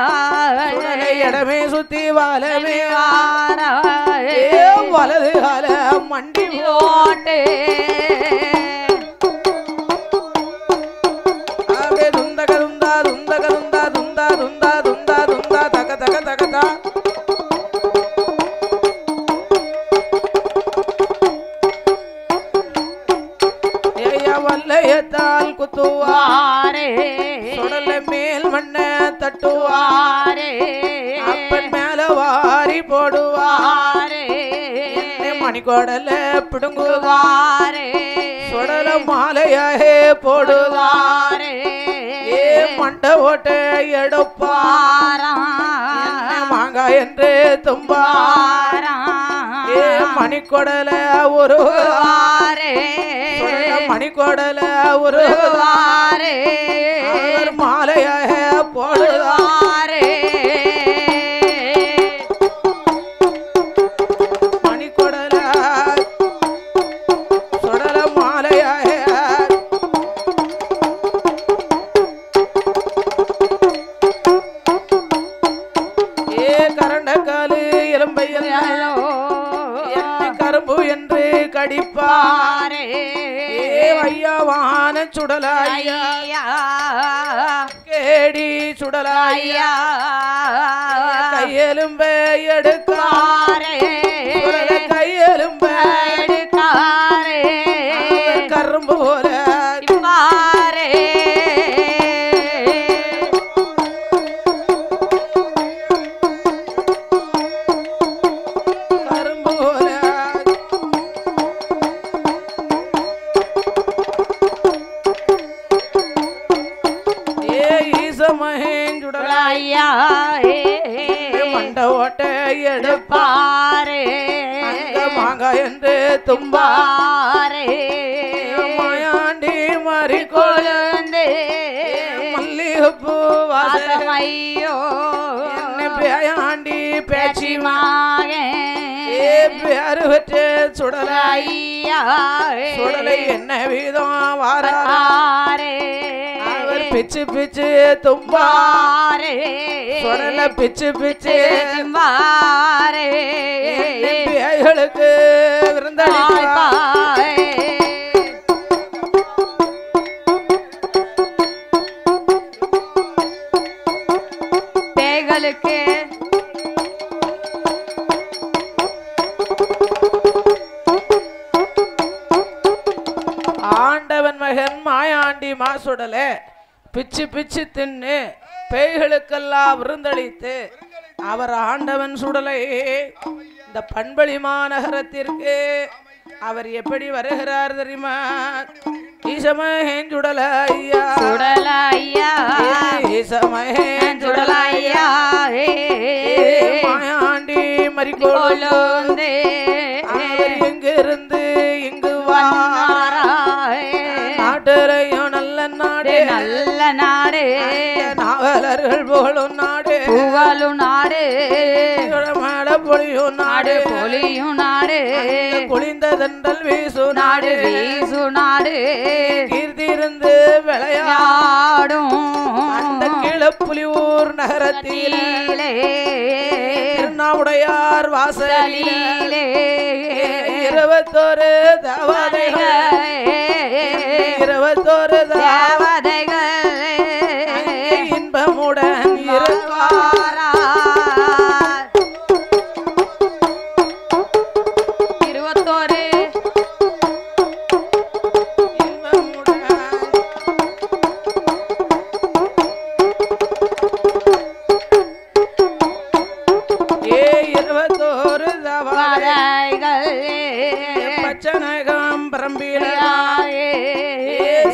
இடமே சுத்தி வலமே வாரா வலது கால மண்டி ஓட்டு வல்லையத்தால் குத்துவாரே சுடல மேல் மண்ண தட்டுவாரே அப்பன் மேல வாரி போடுவாரே மணிக்கோடல பிடுங்குவாரே சுடல மாலையாகே போடுவாரே மண்ட ஓட்ட எடுப்பாரா மாங்காய் என்று தும்பாரா மணிக்கொடல ஒரு மணிக்கொடல ஒரு மாலையாக போடுவாரே மணிக்கொடல சொடல மாலையாக கரண்டக்காலு எலும்பையோ கரும்பு என்று கடிப்பாரே ஐயாவான சுடலாய்யா கேடி சுடலாய்யா கையெலும்ப எடுக்காரே கையெலும்ப எடுக்காரே கரும்பு போல மண்ட ஓட்ட எடுப்பாரே மாங்காய் என்று தும்பாரே மாயாண்டி மாறி கொழுந்து மல்லிகைப்பூ வாசமையோ பேயாண்டி பேச்சி பேரு வச்சு சுடலையா சுடலை என்ன வீதம் வாராரே பிச்சு பிச்சு தும்பாரே சுடல பிச்சு பிச்சு தும்பாரே பேய்களுக்கு விருந்தளிப்பாரே பேய்களுக்கு ஆண்டவன் மகன் மாயாண்டி மாசுடலே பிச்சு பிச்சு தின்னு பேய்களுக்கெல்லாம் விருந்தளித்து அவர் ஆண்டவன் சுடலை இந்த பண்பளி மாநகரத்திற்கு அவர் எப்படி வருகிறார் தெரியுமா? ஈசமகன் சுடலையா சுடலையா ஈசமகன் சுடலையா மாயாண்டி மறிக்கொழுந்தே அவர் எங்கிருந்து இங்கு வாராய் நாட்டுரையும் நல்ல நாடு நல்ல நாடு நாவலர்கள் புகழும் நாடு புகழும் நாடு பொழியும் நாடு பொழியும் நாடு குளிந்ததென்றல் வீசு நாடு வீசு நாடு கீர்த்திருந்து விளையாடும் அந்த கிளப்புலியூர் நகரத்திலே திருநாவுடையார் வாசலிலே 21 தேவதைகள் 21 தேவதைகள் இன்பமுடன் இருக்காரா 21 பச்சனகம் பரம்பிலே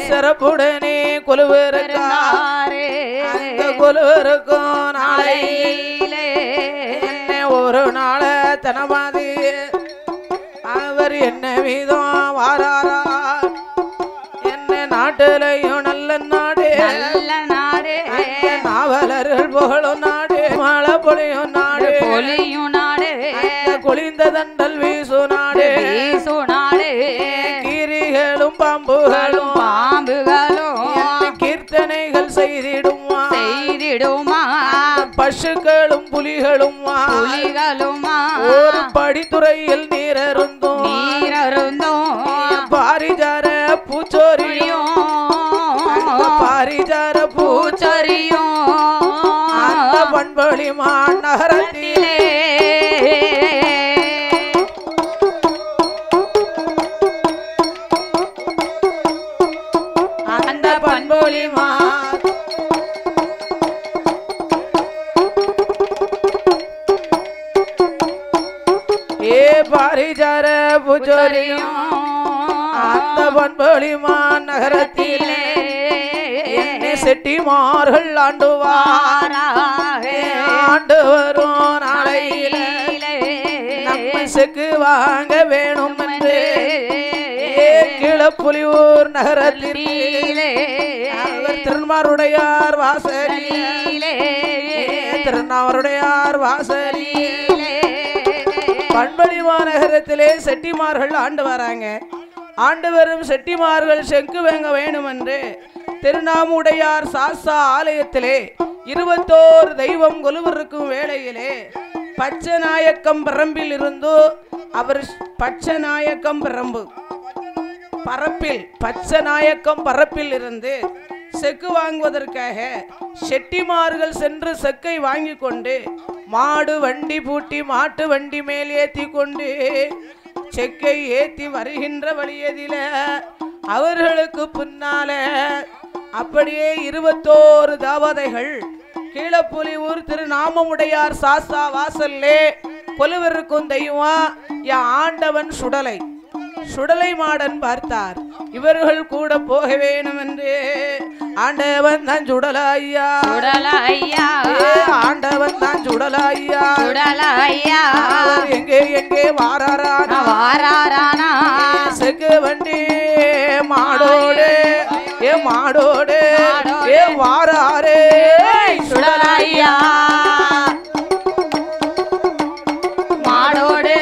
சிறப்புடனே கொலுவருக்காரே அந்த கொலுவருக்கும் நாளையிலே ஒரு நாள தனமாதி அவர் என்ன வீதம் வாராரா என்ன நாட்டிலையும் நல்ல நாடு நல்ல நாடு நாவலர்கள் புகழும் நாடு மழை பொழியும் நாடு பொழியும் நாடு குளிந்ததண்டல் வீசு நாடு வீசு நாடு கீரிகளும் பாம்புகளும் கீர்த்தனைகள் செய்திடுமா பசுக்களும் புலிகளுமா ஒரு படித்துறையில் நீரருந்தும் பாரிஜார பூச்சோரியும் பாரிஜார பூச்சோரியும் அந்த பண்பொழிமா நகரத்திலே அந்த பண்பொழிமா பாரிஜார பூச்சோரியும் அந்த பண்பொழிமா நகரத்திலே என்னை செட்டிமார்கள் ஆண்டு வரும் நாளையிலே நம்ம செக்கு வாங்க வேணும் என்று கிளப்புலியூர் நகரத்திலே திருநாவுடையார் வாசலிலே திருநாவுடையார் வாசலிலே பண்பொழிமா நகரத்திலே செட்டிமார்கள் ஆண்டு வராங்க. ஆண்டு வரும் செட்டிமார்கள் செக்கு வாங்க வேணும் என்று திருநாவுடையார் சாஸ்தா ஆலயத்திலே 21 தெய்வம் கொலுவிருக்கும் வேளையிலே பச்சநாயக்கம் பரம்பில் இருந்து அவர் பச்சநாயக்கம் பரப்பில் இருந்து செக்கு வாங்குவதற்காக செட்டிமார்கள் சென்று செக்கை வாங்கி கொண்டு மாடு வண்டி பூட்டி மாட்டு வண்டி மேல் ஏத்தி கொண்டு செக்கை ஏத்தி வருகின்ற வழியதில அவர்களுக்கு பின்னால அப்படியே 21 தேவதைகள் கீழப்புலியூர் திருநாமமுடையார் சாஸ்தா வாசல்லே கொலுவிருக்கும் தெய்வம் என் ஆண்டவன் சுடலை மாடன் பார்த்தார். இவர்கள் கூட போக வேணும் என்று ஆண்டவன் தான் சுடலையா ஆண்டவன் தான் சுடலையா எங்கே வாராரானா செக்கு வண்டி மாடோடு மாடோடு வாராரே சுடலையா மாடோடு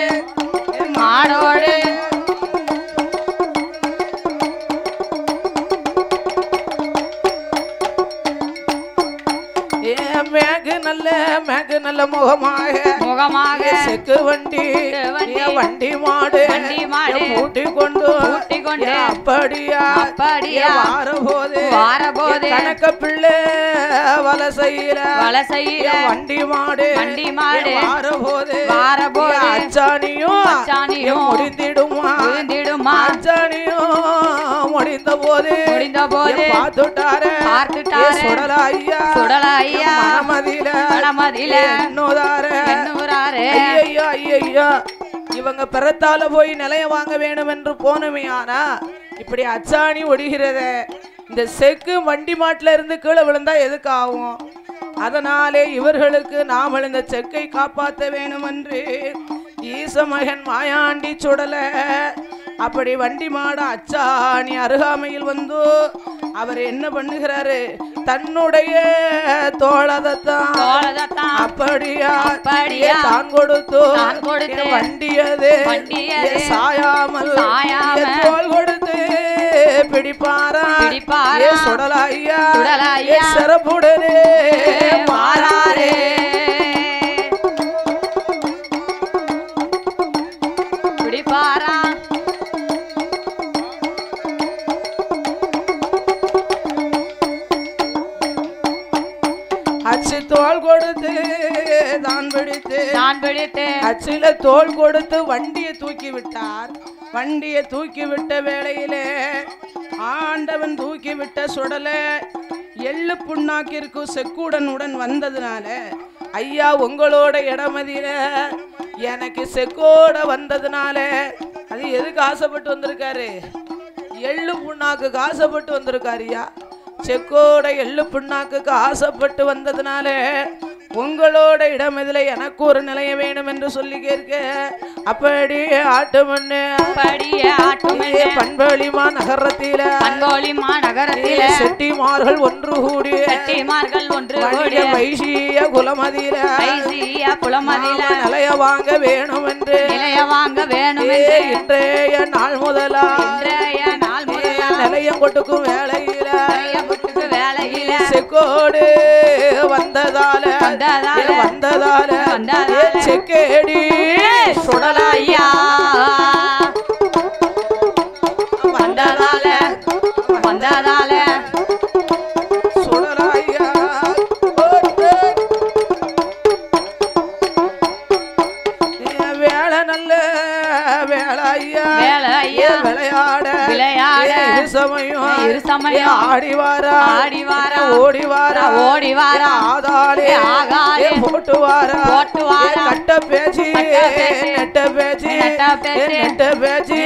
மேகு நல்ல முகமாக செக்கு வண்டி மாடு பூட்டி கொண்டு அப்படியா வாரபோது கணக்க பிள்ளை வலசையில வண்டி மாடு வாரபோது அச்சானியும் முடிந்திடுமா அச்சானியும் முடிந்த போது பார்த்துட்டாரு சுடலாய்யா இவங்க பிறத்தால போய் நிலைய வாங்க வேணும் என்று போனமே. ஆனா இப்படி அச்சாணி ஒடிகிறத இந்த செக்கு வண்டி மாட்டுல இருந்து கீழே விழுந்தா எதுக்கு ஆகும்? அதனாலே இவர்களுக்கு நாமல் இந்த செக்கை காப்பாற்ற வேணும் என்று ஈசமகன் மாயாண்டி சுடல அப்படி வண்டி மாட அச்சாணி அருகாமையில் வந்து அவர் என்ன பண்ணுகிறாரு, தன்னுடைய தோழதத்தான் அப்படியா தான் கொடுத்து வண்டியது சாயாமல் தோள் கொடுத்து பிடிப்பாரா சுடலாய்யா சிறப்புடனே மாறாரே பிடிப்பாரா அச்சு தோல் கொடுத்து தான் பிடித்து அச்சில தோல் கொடுத்து வண்டியை தூக்கி விட்டார். வண்டியை தூக்கி விட்ட வேளையிலே ஆண்டவன் தூக்கி விட்ட சுடல எள்ளு புண்ணாக்கிற்கு செக்குடனுடன் வந்ததுனால ஐயா உங்களோட இடமதியில எனக்கு செக்கோட வந்ததுனால அது எதுக்கு ஆசைப்பட்டு வந்திருக்காரு? எள்ளு புண்ணாக்கு ஆசைப்பட்டு வந்திருக்காருயா. செக்கோட எள்ளு புண்ணாக்கு ஆசைப்பட்டு வந்ததுனால உங்களோட இடம் இதுல எனக்கு ஒரு நிலைய வேணும் என்று சொல்லி கேட்க அப்படியே ஆட்டு மண்ணு பண்பளிமா நகரத்தில செட்டிமார்கள் ஒன்று கூடி வைசிய குலமதியில நிலைய வாங்க வேணும் என்று இன்றைய நாள் முதலா நிலையம் கொட்டுக்கும் வேலையில செக்கோடு வந்ததால செக்கேடி சுடலாய்யா வந்ததால சுடலாய்யா வேலை நல்ல வேலையா விளையாட சமயம் ஆடிவாரா ஓடிவாரா ஆதாளே போட்டுவாரா கட்ட பேச்சு நெட்ட பேச்சு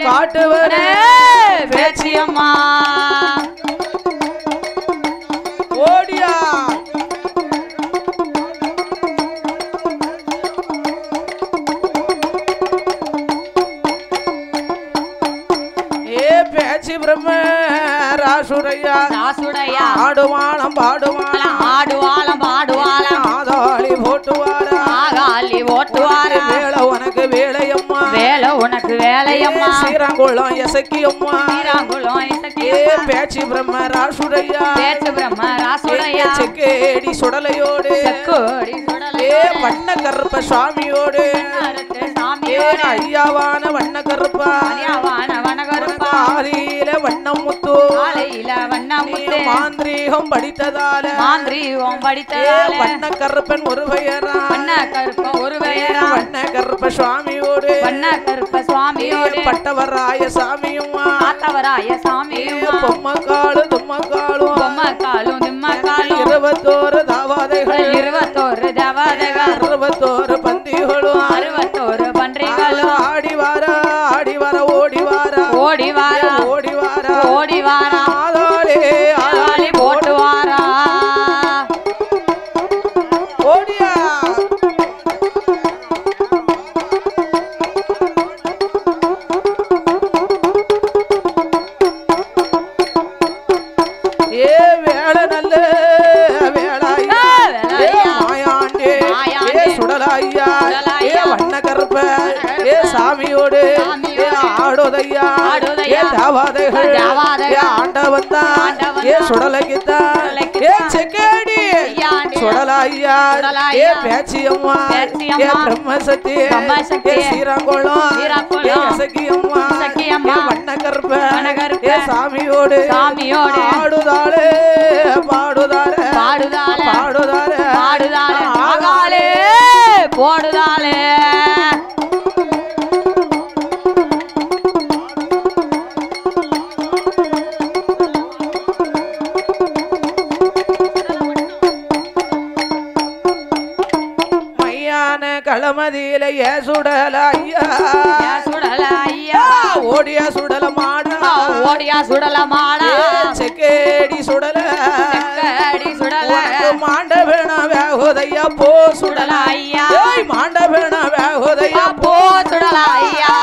காட்டுவர பேச்சியம்மா ஓடியா பேச்சு பிரம்ம ராசுடையா ஆடுவாளம் பாடுவாளம் ஆதாளி போட்டுவாரா வேலை உனக்கு வேலையம்மா சீராங்குளம் எசக்கியம்மா பேச்சு பிரம்ம ராசுடையா செக்கேடி சுடலையோடு வண்ண கருப்ப சுவாமியோடு ஐயாவான வண்ண கருப்பா ஆதியில வண்ணம் முத்து மாந்திரீகம் படித்ததால வண்ண கருப்பன் ஒரு பெயரா வண்ண கருப்ப சுவாமியோடு பட்டவராய சாமியுமா பொம்மக்காலும் தும்மக்காலும் 21 தாவாதைகள் 61 பந்திகளும் 61 பன்றிகளும் ஆடிவாரா ஓடிவாரா ஆதாளி போட்டுவாரா ஓடியா வேலை நல்ல வேளாயா மாயாண்டே சுடலாய்யா வண்ண கருப்ப சாமியோடு ஆடுதையா தாவாதைகள் ஆண்டவன் தான் சுடலைக்குத்தான் செக்கேடி சுடலாய்யா பேச்சியம்மா பிரம்மசக்தி சீராங்குளம் சக்கியம்மா வண்ண கருப்ப சாமியோடு ஆடுதாளே பாடுதாளே ஆகாலே போடுதாளே களமதியில சுடலையா ஓடியா சுடல மாடா செக்கேடி சுடல மாண்ட வேணா வேகுதையா போ சுடலையா மாண்ட வேணா வேகுதையா போ சுடலையா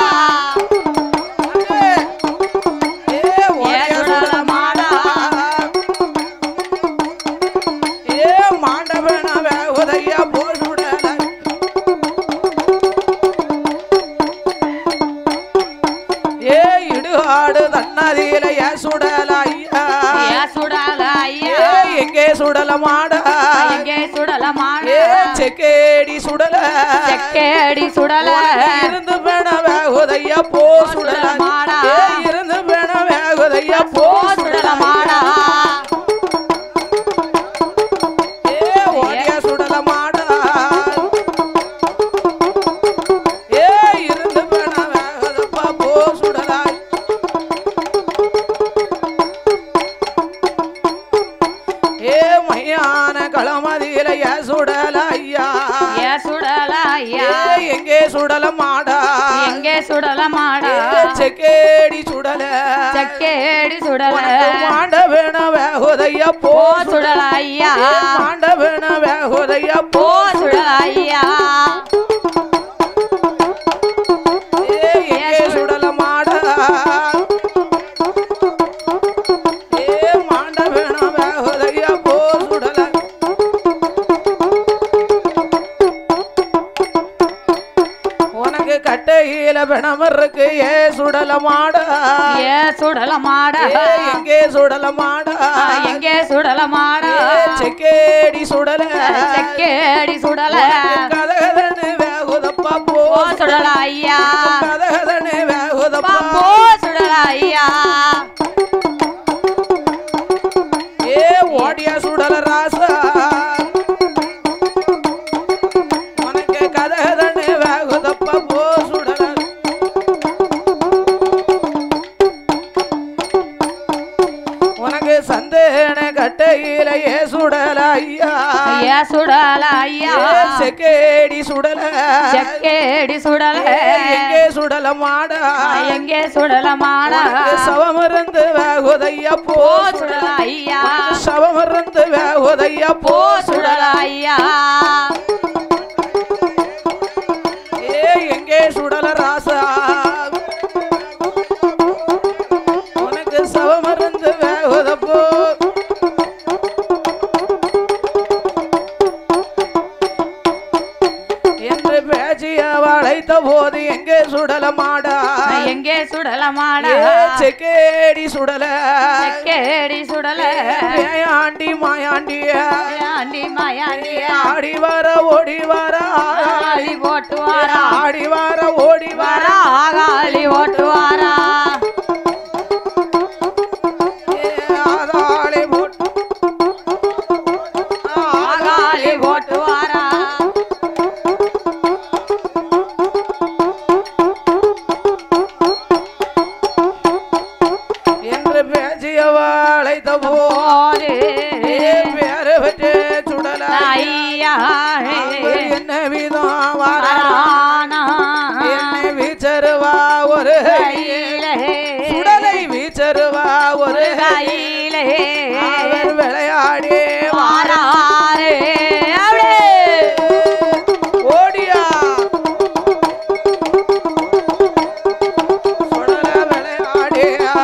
சுடலையா சுடலையா எங்கே சுடல மாடா எங்கே சுடல மாடா செக்கேடி சுடல செக்கேடி சுடல இருந்து பெண வேகுதையா போ சுடல மாடா இருந்து பெண வேகுதையா போ சுடல மாடா ஓடியா சுடல மாடா இருந்து பெண வேகுதப்பா போ சுடல மையான களமதியில சுடல ஐயா சுடல ஐயா எங்கே சுடல மாடா எங்கே சுடல மாடா செக்கேடி சுடல செக்கேடி சுடல மாண்ட வேண வேகுதையா போ சுடல ஐயா மாண்ட வேண வேகுதையா போ சுடல ஐயா எங்கே சுடல மாடா மாண்ட வேண வேகுதையா போ சுடல உனக்கு கட்டையில பிணமர் இருக்கு சுடல மாடா சுடல மாடா எங்கே சுடல மாடா எங்கே சுடல மாடா செக்கேடி சுடல செக்கேடி சுடல கதகதன்னு வேகுதப்பா போ சுடல ஐயா கதகதன்னு வேகுதப்பா போ சுடல ஐயா ஓடியா சுடல ராசா உனக்கு கதகதன்னு வேகுதப்பா போ சுடல உனக்கு சந்தேன கட்டையில சுடல ஐயா சுடல ஐயா செக்கேடி சுடல செக்கேடி சுடல எங்கே சுடல மாடா எங்கே சுடல மாடா சவமருந்து வேகுதையா போ சுடல ஐயா சவமருந்து வேகுதையா போ சுடல ஐயா எங்கே சுடல ராசா உனக்கு சவமருந்து வேகுதப்போ என்று பேச்சிய வளைத்த போது எங்கே சுடல மாடா எங்கே சுடல மாடா செக்கேடி சுடல செக்கேடி சுடல மாயாண்டி மாயாண்டி மாயாண்டி ஆடி வர ஓடி வர ஆகாளி போட்டு வாரா ஆடி வர ஓடி வர ஆகாளி ஓட்டு வாரா ஆதாளி போட்டு ஆகாளி போட்டு வாரா என்று பேச்சிய வளைத்த போது பேரு பெற்று சுடல ஐயா என்ன விதம் வாரானா என்னை வீச்சருவா ஒரு சுடலை வீச்சருவா ஒரு கையிலே அவர் விளையாடி வாராரே ஓடியா சுடல விளையாடியா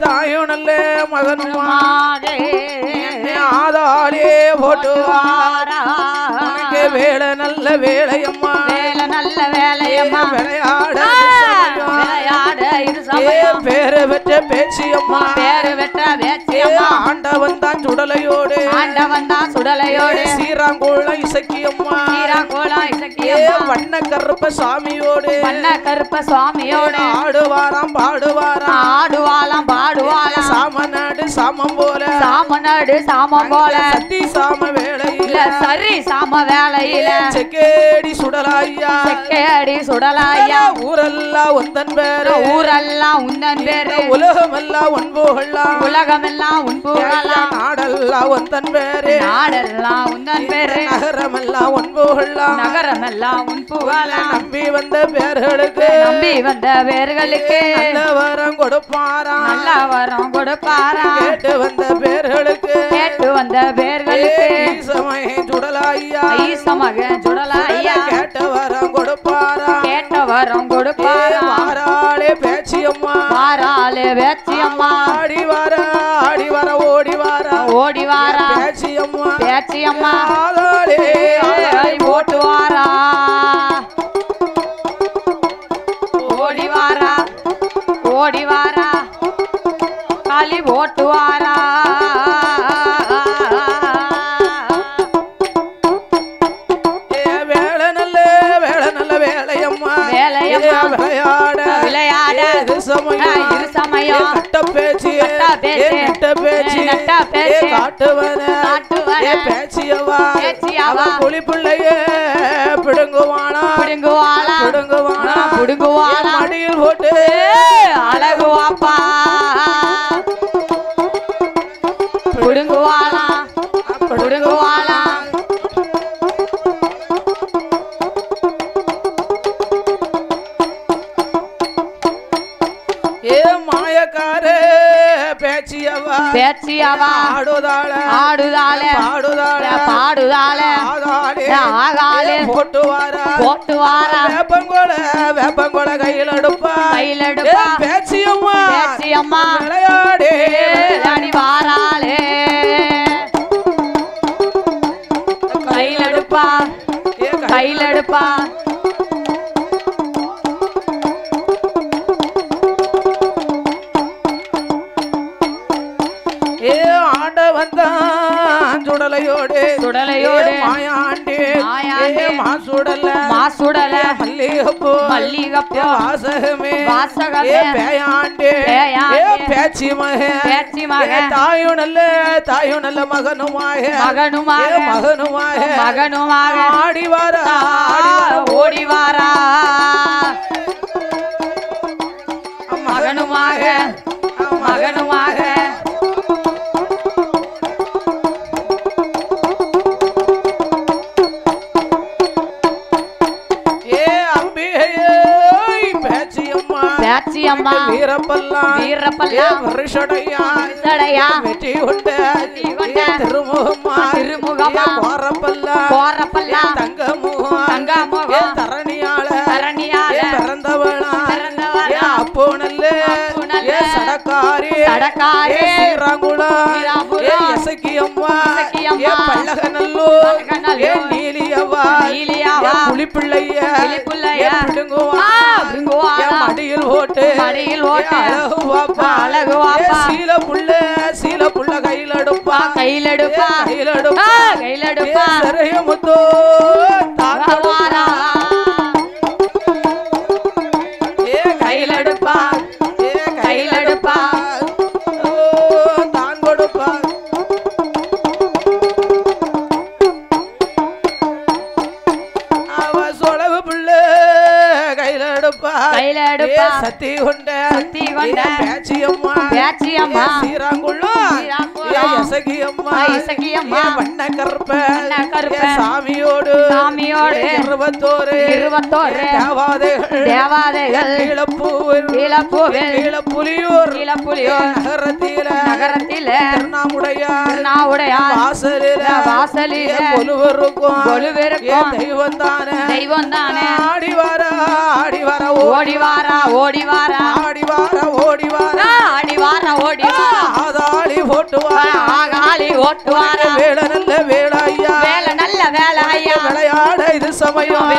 தாயும் நல்ல மகனுமா ஆதாளே போட்டு உனக்கு வேலை நல்ல வேலையம்மா வேலை நல்ல வேலையம்மா விளையாட விளையாட இது சமயம் பேரு பெற்ற பேச்சியம்மா பேரு வெற்ற வேச்சியம்மா ஆண்டவன் தான் சுடலையோடு ஆண்டவன் தான் சுடலையோடு சீராங்கோளம் இசக்கியம்மா சீராங்கோளம் இசக்கியம்மா வண்ண கருப்ப சாமியோடு வண்ண கருப்ப சுவாமியோடு ஆடுவாராம் பாடுவாராம் ஆடுவாளாம் பாடுவாளாம் சாமநாடு சாமம் போல சாமநாடு சாமம் போல சத்தி சாம வேளையில சரி சாம வேளையில செக்கேடி சுடலாய்யா செக்கேடி சுடலாய்யா ஊரெல்லாம் உந்தன் பேரு ஊரெல்லாம் உந்தன் பேரு உலகமெல்லாம் உன்புகள்லாம் உலகமெல்லாம் உன்புகள்லாம் நாடெல்லாம் உந்தன் பேரு நாடெல்லாம் உந்தன் பேரு நகரமெல்லாம் உன்புகள்லாம் நகரமெல்லாம் உன்புகள்லாம் நம்பி வந்த பேர்களுக்கு நம்பி வந்த பேர்களுக்கு நல்ல வரம் கொடுப்பாராம் நல்ல வரம் கொடுப்பாராம் கேட்டு வந்த பேர்களுக்கு கேட்டு வந்த பேர்களுக்கு ஈசமகன் சுடலாய்யா ஈசமகன் சுடலாய்யா கேட்ட வரம் கொடுப்பாராம் கேட்ட வரம் கொடுப்பாராம் வாராளே பேச்சியம்மா வாராளே பேச்சியம்மா ஆடி வர ஓடி வர ஓடி வாரா பேச்சியம்மா பேச்சியம்மா ஆதாளே போட்டு வாரா ஓட்டுவாரா விளையாட விளையாட இரு சமயம் கட்ட பேச்சு காட்டுவன பேச்சியவா புலி பிள்ளையே பிடுங்குவானா மடியில் போட்டு அழகுவாப்பா பிடுங்குவாளா பிடுங்குவாளா மாயக்காரே பேச்சியவா ஆடுதாளே போட்டுவாரா வேப்பங்கொட கையில் எடுப்பா பேச்சியம்மா விளையாடே வாராளே கையில் எடுப்பா வந்தான் சுடலையோடு மாயாண்டே மாசுடல மல்லிகப்பூ வாசகமே பேயாண்டே பேச்சி மக தாயுனல்ல மகனுமாக ஆடிவாரா ஓடிவாரா மகனுமாக பேச்சியம்மா வீரப்பல்லா வருஷடையா வெற்றி கொண்ட திருமுகமா கோரப்பல்லா தங்கமுகம் தரணியாள பிறந்தவளா அப்போ நல்ல சடக்காரி சீராங்குளம் இசக்கியம்மா பல்லக நல்லூர் நீலியவா புலிப்பிள்ளைய மடியில் ஓட்டு அழகுவாப்பா சீல புள்ள கையில் எடுப்பா முத்தோ தாங்கவாரா கையில் எடுப்பா தான் கொடுப்பா அவ சொலவு புள்ள கையில் எடுப்பா சத்தி கொண்ட பேச்சியம்மா சீராங்குள்ளம் இசக்கியம்மா வண்ண கருப்ப சாமியோடு 21 தேவாதைகள் புலியூர் நகரத்தில திருநாவுடையார் வாசலில கொலுவருக்கும் தெய்வம் தானே ஆடிவாரா ஆதாளி ஓட்டுவாரா வேலை நல்ல வேலையா விளையாட இது சமயம்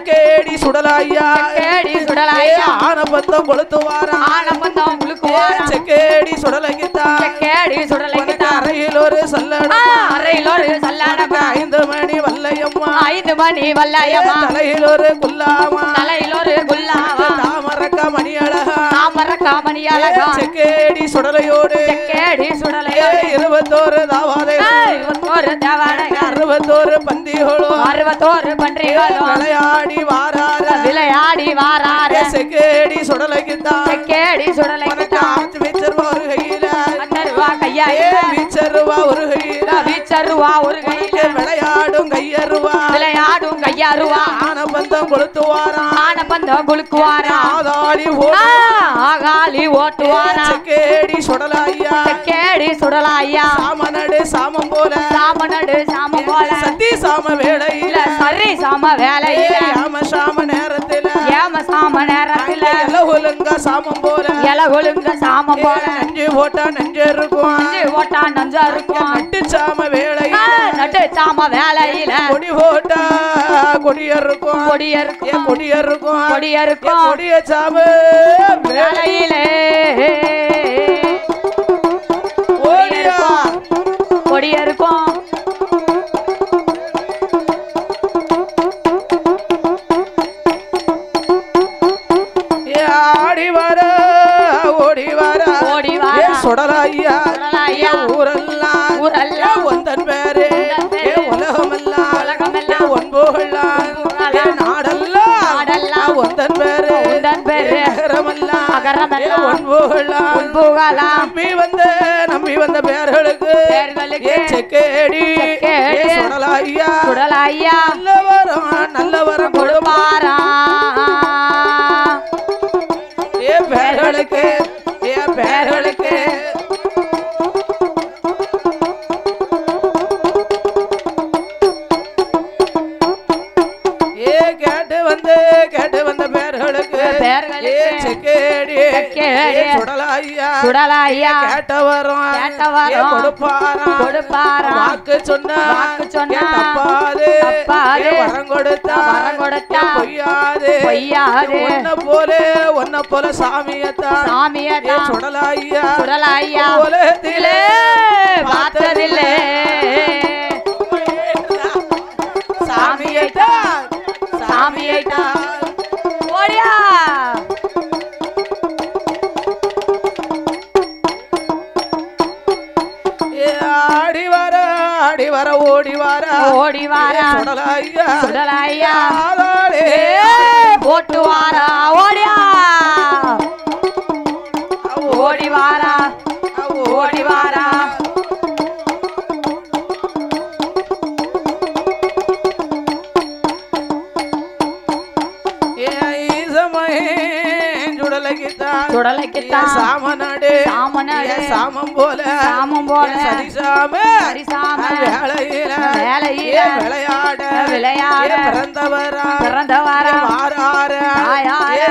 கேடி சுடலாயா ஆனபந்தம் கொளுத்துவாரா செக்கேடி சுடலங்கித்தா அறையில் ஒரு சல்லடமா 5 மணி வல்லையம்மா தலையில் ஒரு குல்லாமா தாமரக்கா மணி அழகா செக்கேடி சுடலையோடு 21 தாவாதை 61 பன்றிகளோ விளையாடி வாரார செக்கேடி சுடலைக்குதா வீச்சருவா ஒரு கையில விளையாடும் கையருவா ஆனபந்தம் கொளுத்துவாரா ஆகாளி ஓட்டுவாரா செக்கேடி சுடலாயா சாமம் போல சத்தி சாம வேளையில சாம நேரத்துல எலகுலுங்க சாமம் போல நஞ்சு போட்டா நஞ்சு இருக்கும் நட்டு சாம வேளையில கொடி போட்டா கொடியருக்கும் கொடிய சாம வேளையிலே இருக்கும். ஆடி வர ஓடி வர ஓடி வர சுடலாய்யா சுடலாய்யா ஊரெல்லாம் ஊரெல்லாம் ஒந்தன் பேரு உலகமெல்லாம் ஒன்புகளாம் நாடெல்லாம் ஒந்தன் பேரு அகரமெல்லாம் ஒன்புகளாம் நம்பி வந்த பேர்களுக்கு செக்கேடி சுடலாய்யா நல்ல வரம் கொடுப்பாரா பேர்களுக்கு கேட்டு வந்த பேர்களுக்கு சுடலாய்யா கேட்ட வரும் கொடுப்பாரா வாக்கு சொன்ன தப்பாது வரம் கொடுத்தா பொய்யாது ஒன்ன போல சாமியத்தா சுடலாய்யா உலகத்திலே பார்த்ததில்லை சாமியத்தா ஓடியா ஆடி வர ஓடி வர சுடலாய்யா போட்டு வாரா ஓடியா ஓடி வாரா சுடலைக்குத்தான் சாமநாடு சாமம் போல சரிசாம வேளையில விளையாட பிறந்தவரா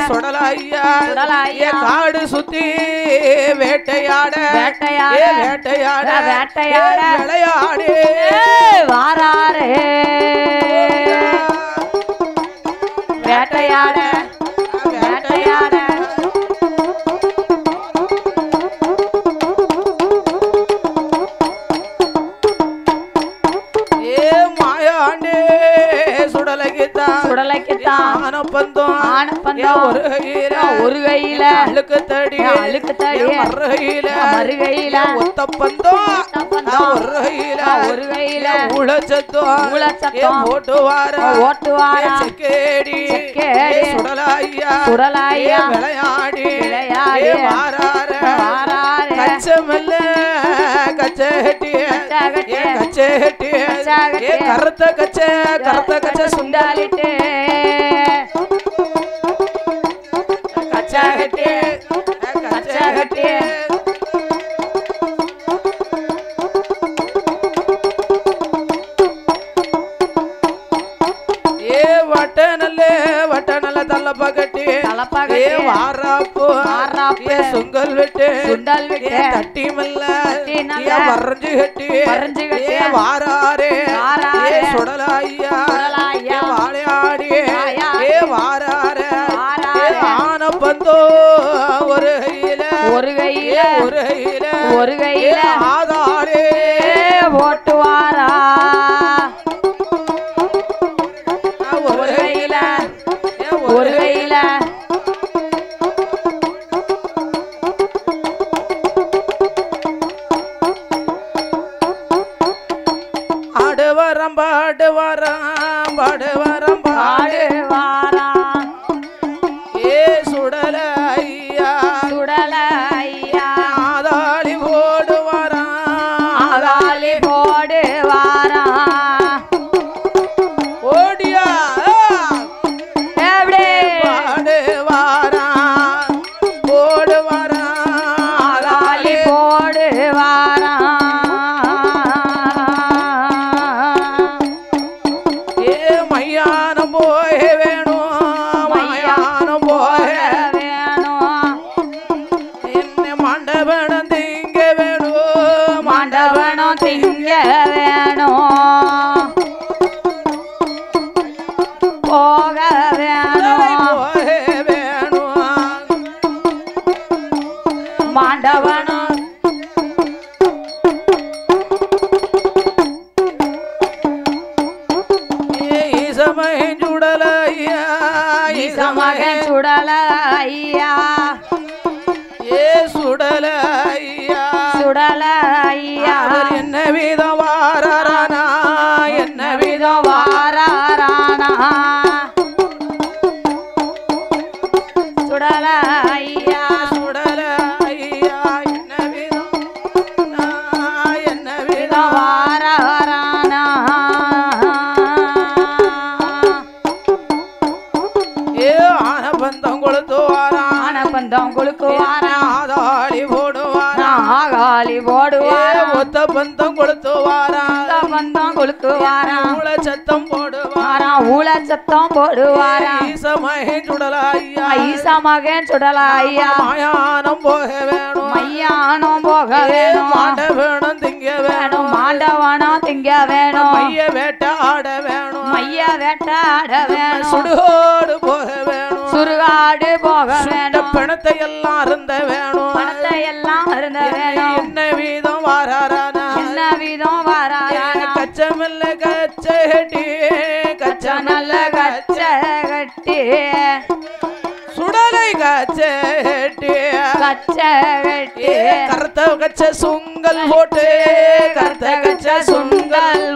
சுடலாய்யா காடு சுத்தி வேட்டையாட விளையாடு வாராரே வேட்டையாட சுடலைக்குத்தான் ஆனப்பந்தம் ஒரு கையில அழுக்கு தடி மறுகையில ஒத்தப்பந்தம் ஒரு கையில ஊழச்சத்தம் ஓட்டுவாரா செக்கேடி சுடலாய்யா விளையாடி வாரார கச்சமல்ல கச்சகட்டி கருத்த கச்ச சுண்டாலிட்டு கச்சகட்டி வட்டநல்ல தள்ளப்பகட்டி வாராப்பு சுங்கல் விட்டு தட்டி மல்ல வரைஞ்சு கட்டி வாராரே சுடலாய்யா வாழையாடி வாராரே ஆனப்பந்தோ ஒரு கையில ஆதாரே ஓட்டுவாரா ஒரு கையில பாடு வரம் ஏ சுடலையா ஆதாளி போடு வாரா ஓடியா எப்படி போடு வாரா ஆதாளி போடு வாரா மையானம் போய் வேணும் பந்தம் கொளுக்குவாரா ஆதாளி போடுவாரா ஆகாலி போடுவாரா ஒத்த பந்தம் கொளுத்துவாரா பந்தம் கொளுக்குவாரா ஊழ சத்தம் போடுவாரா ஊழ சத்தம் போடுவாரா ஈசமகன் சுடலாய்யா ஈசா மகன் சுடலாய்யா மயானம் போக வேணும் மையானம் போக வேணும் மாண்ட வேணும் திங்க வேணும் மாண்டவனம் திங்க வேணும் மைய வேட்ட ஆட வேணும் மைய வேட்டாட வேணும் சுடுகோடு போக வேணும் சுடுகாடு போக வேணும் பணத்தை எல்லாம் அருந்த வேணும் பணத்தை எல்லாம் அருந்த வேணும் என்ன வீதம் வாராரானா என்ன வீதம் வாராரானா கச்சமில்ல கச்சட்டி கச்ச நல்ல கச்ச கட்டி சுடலை கச்சட்டி கச்ச கட்டி கருத்த கச்ச சுங்கல் போட்டு கருத்த கச்ச சுங்கல்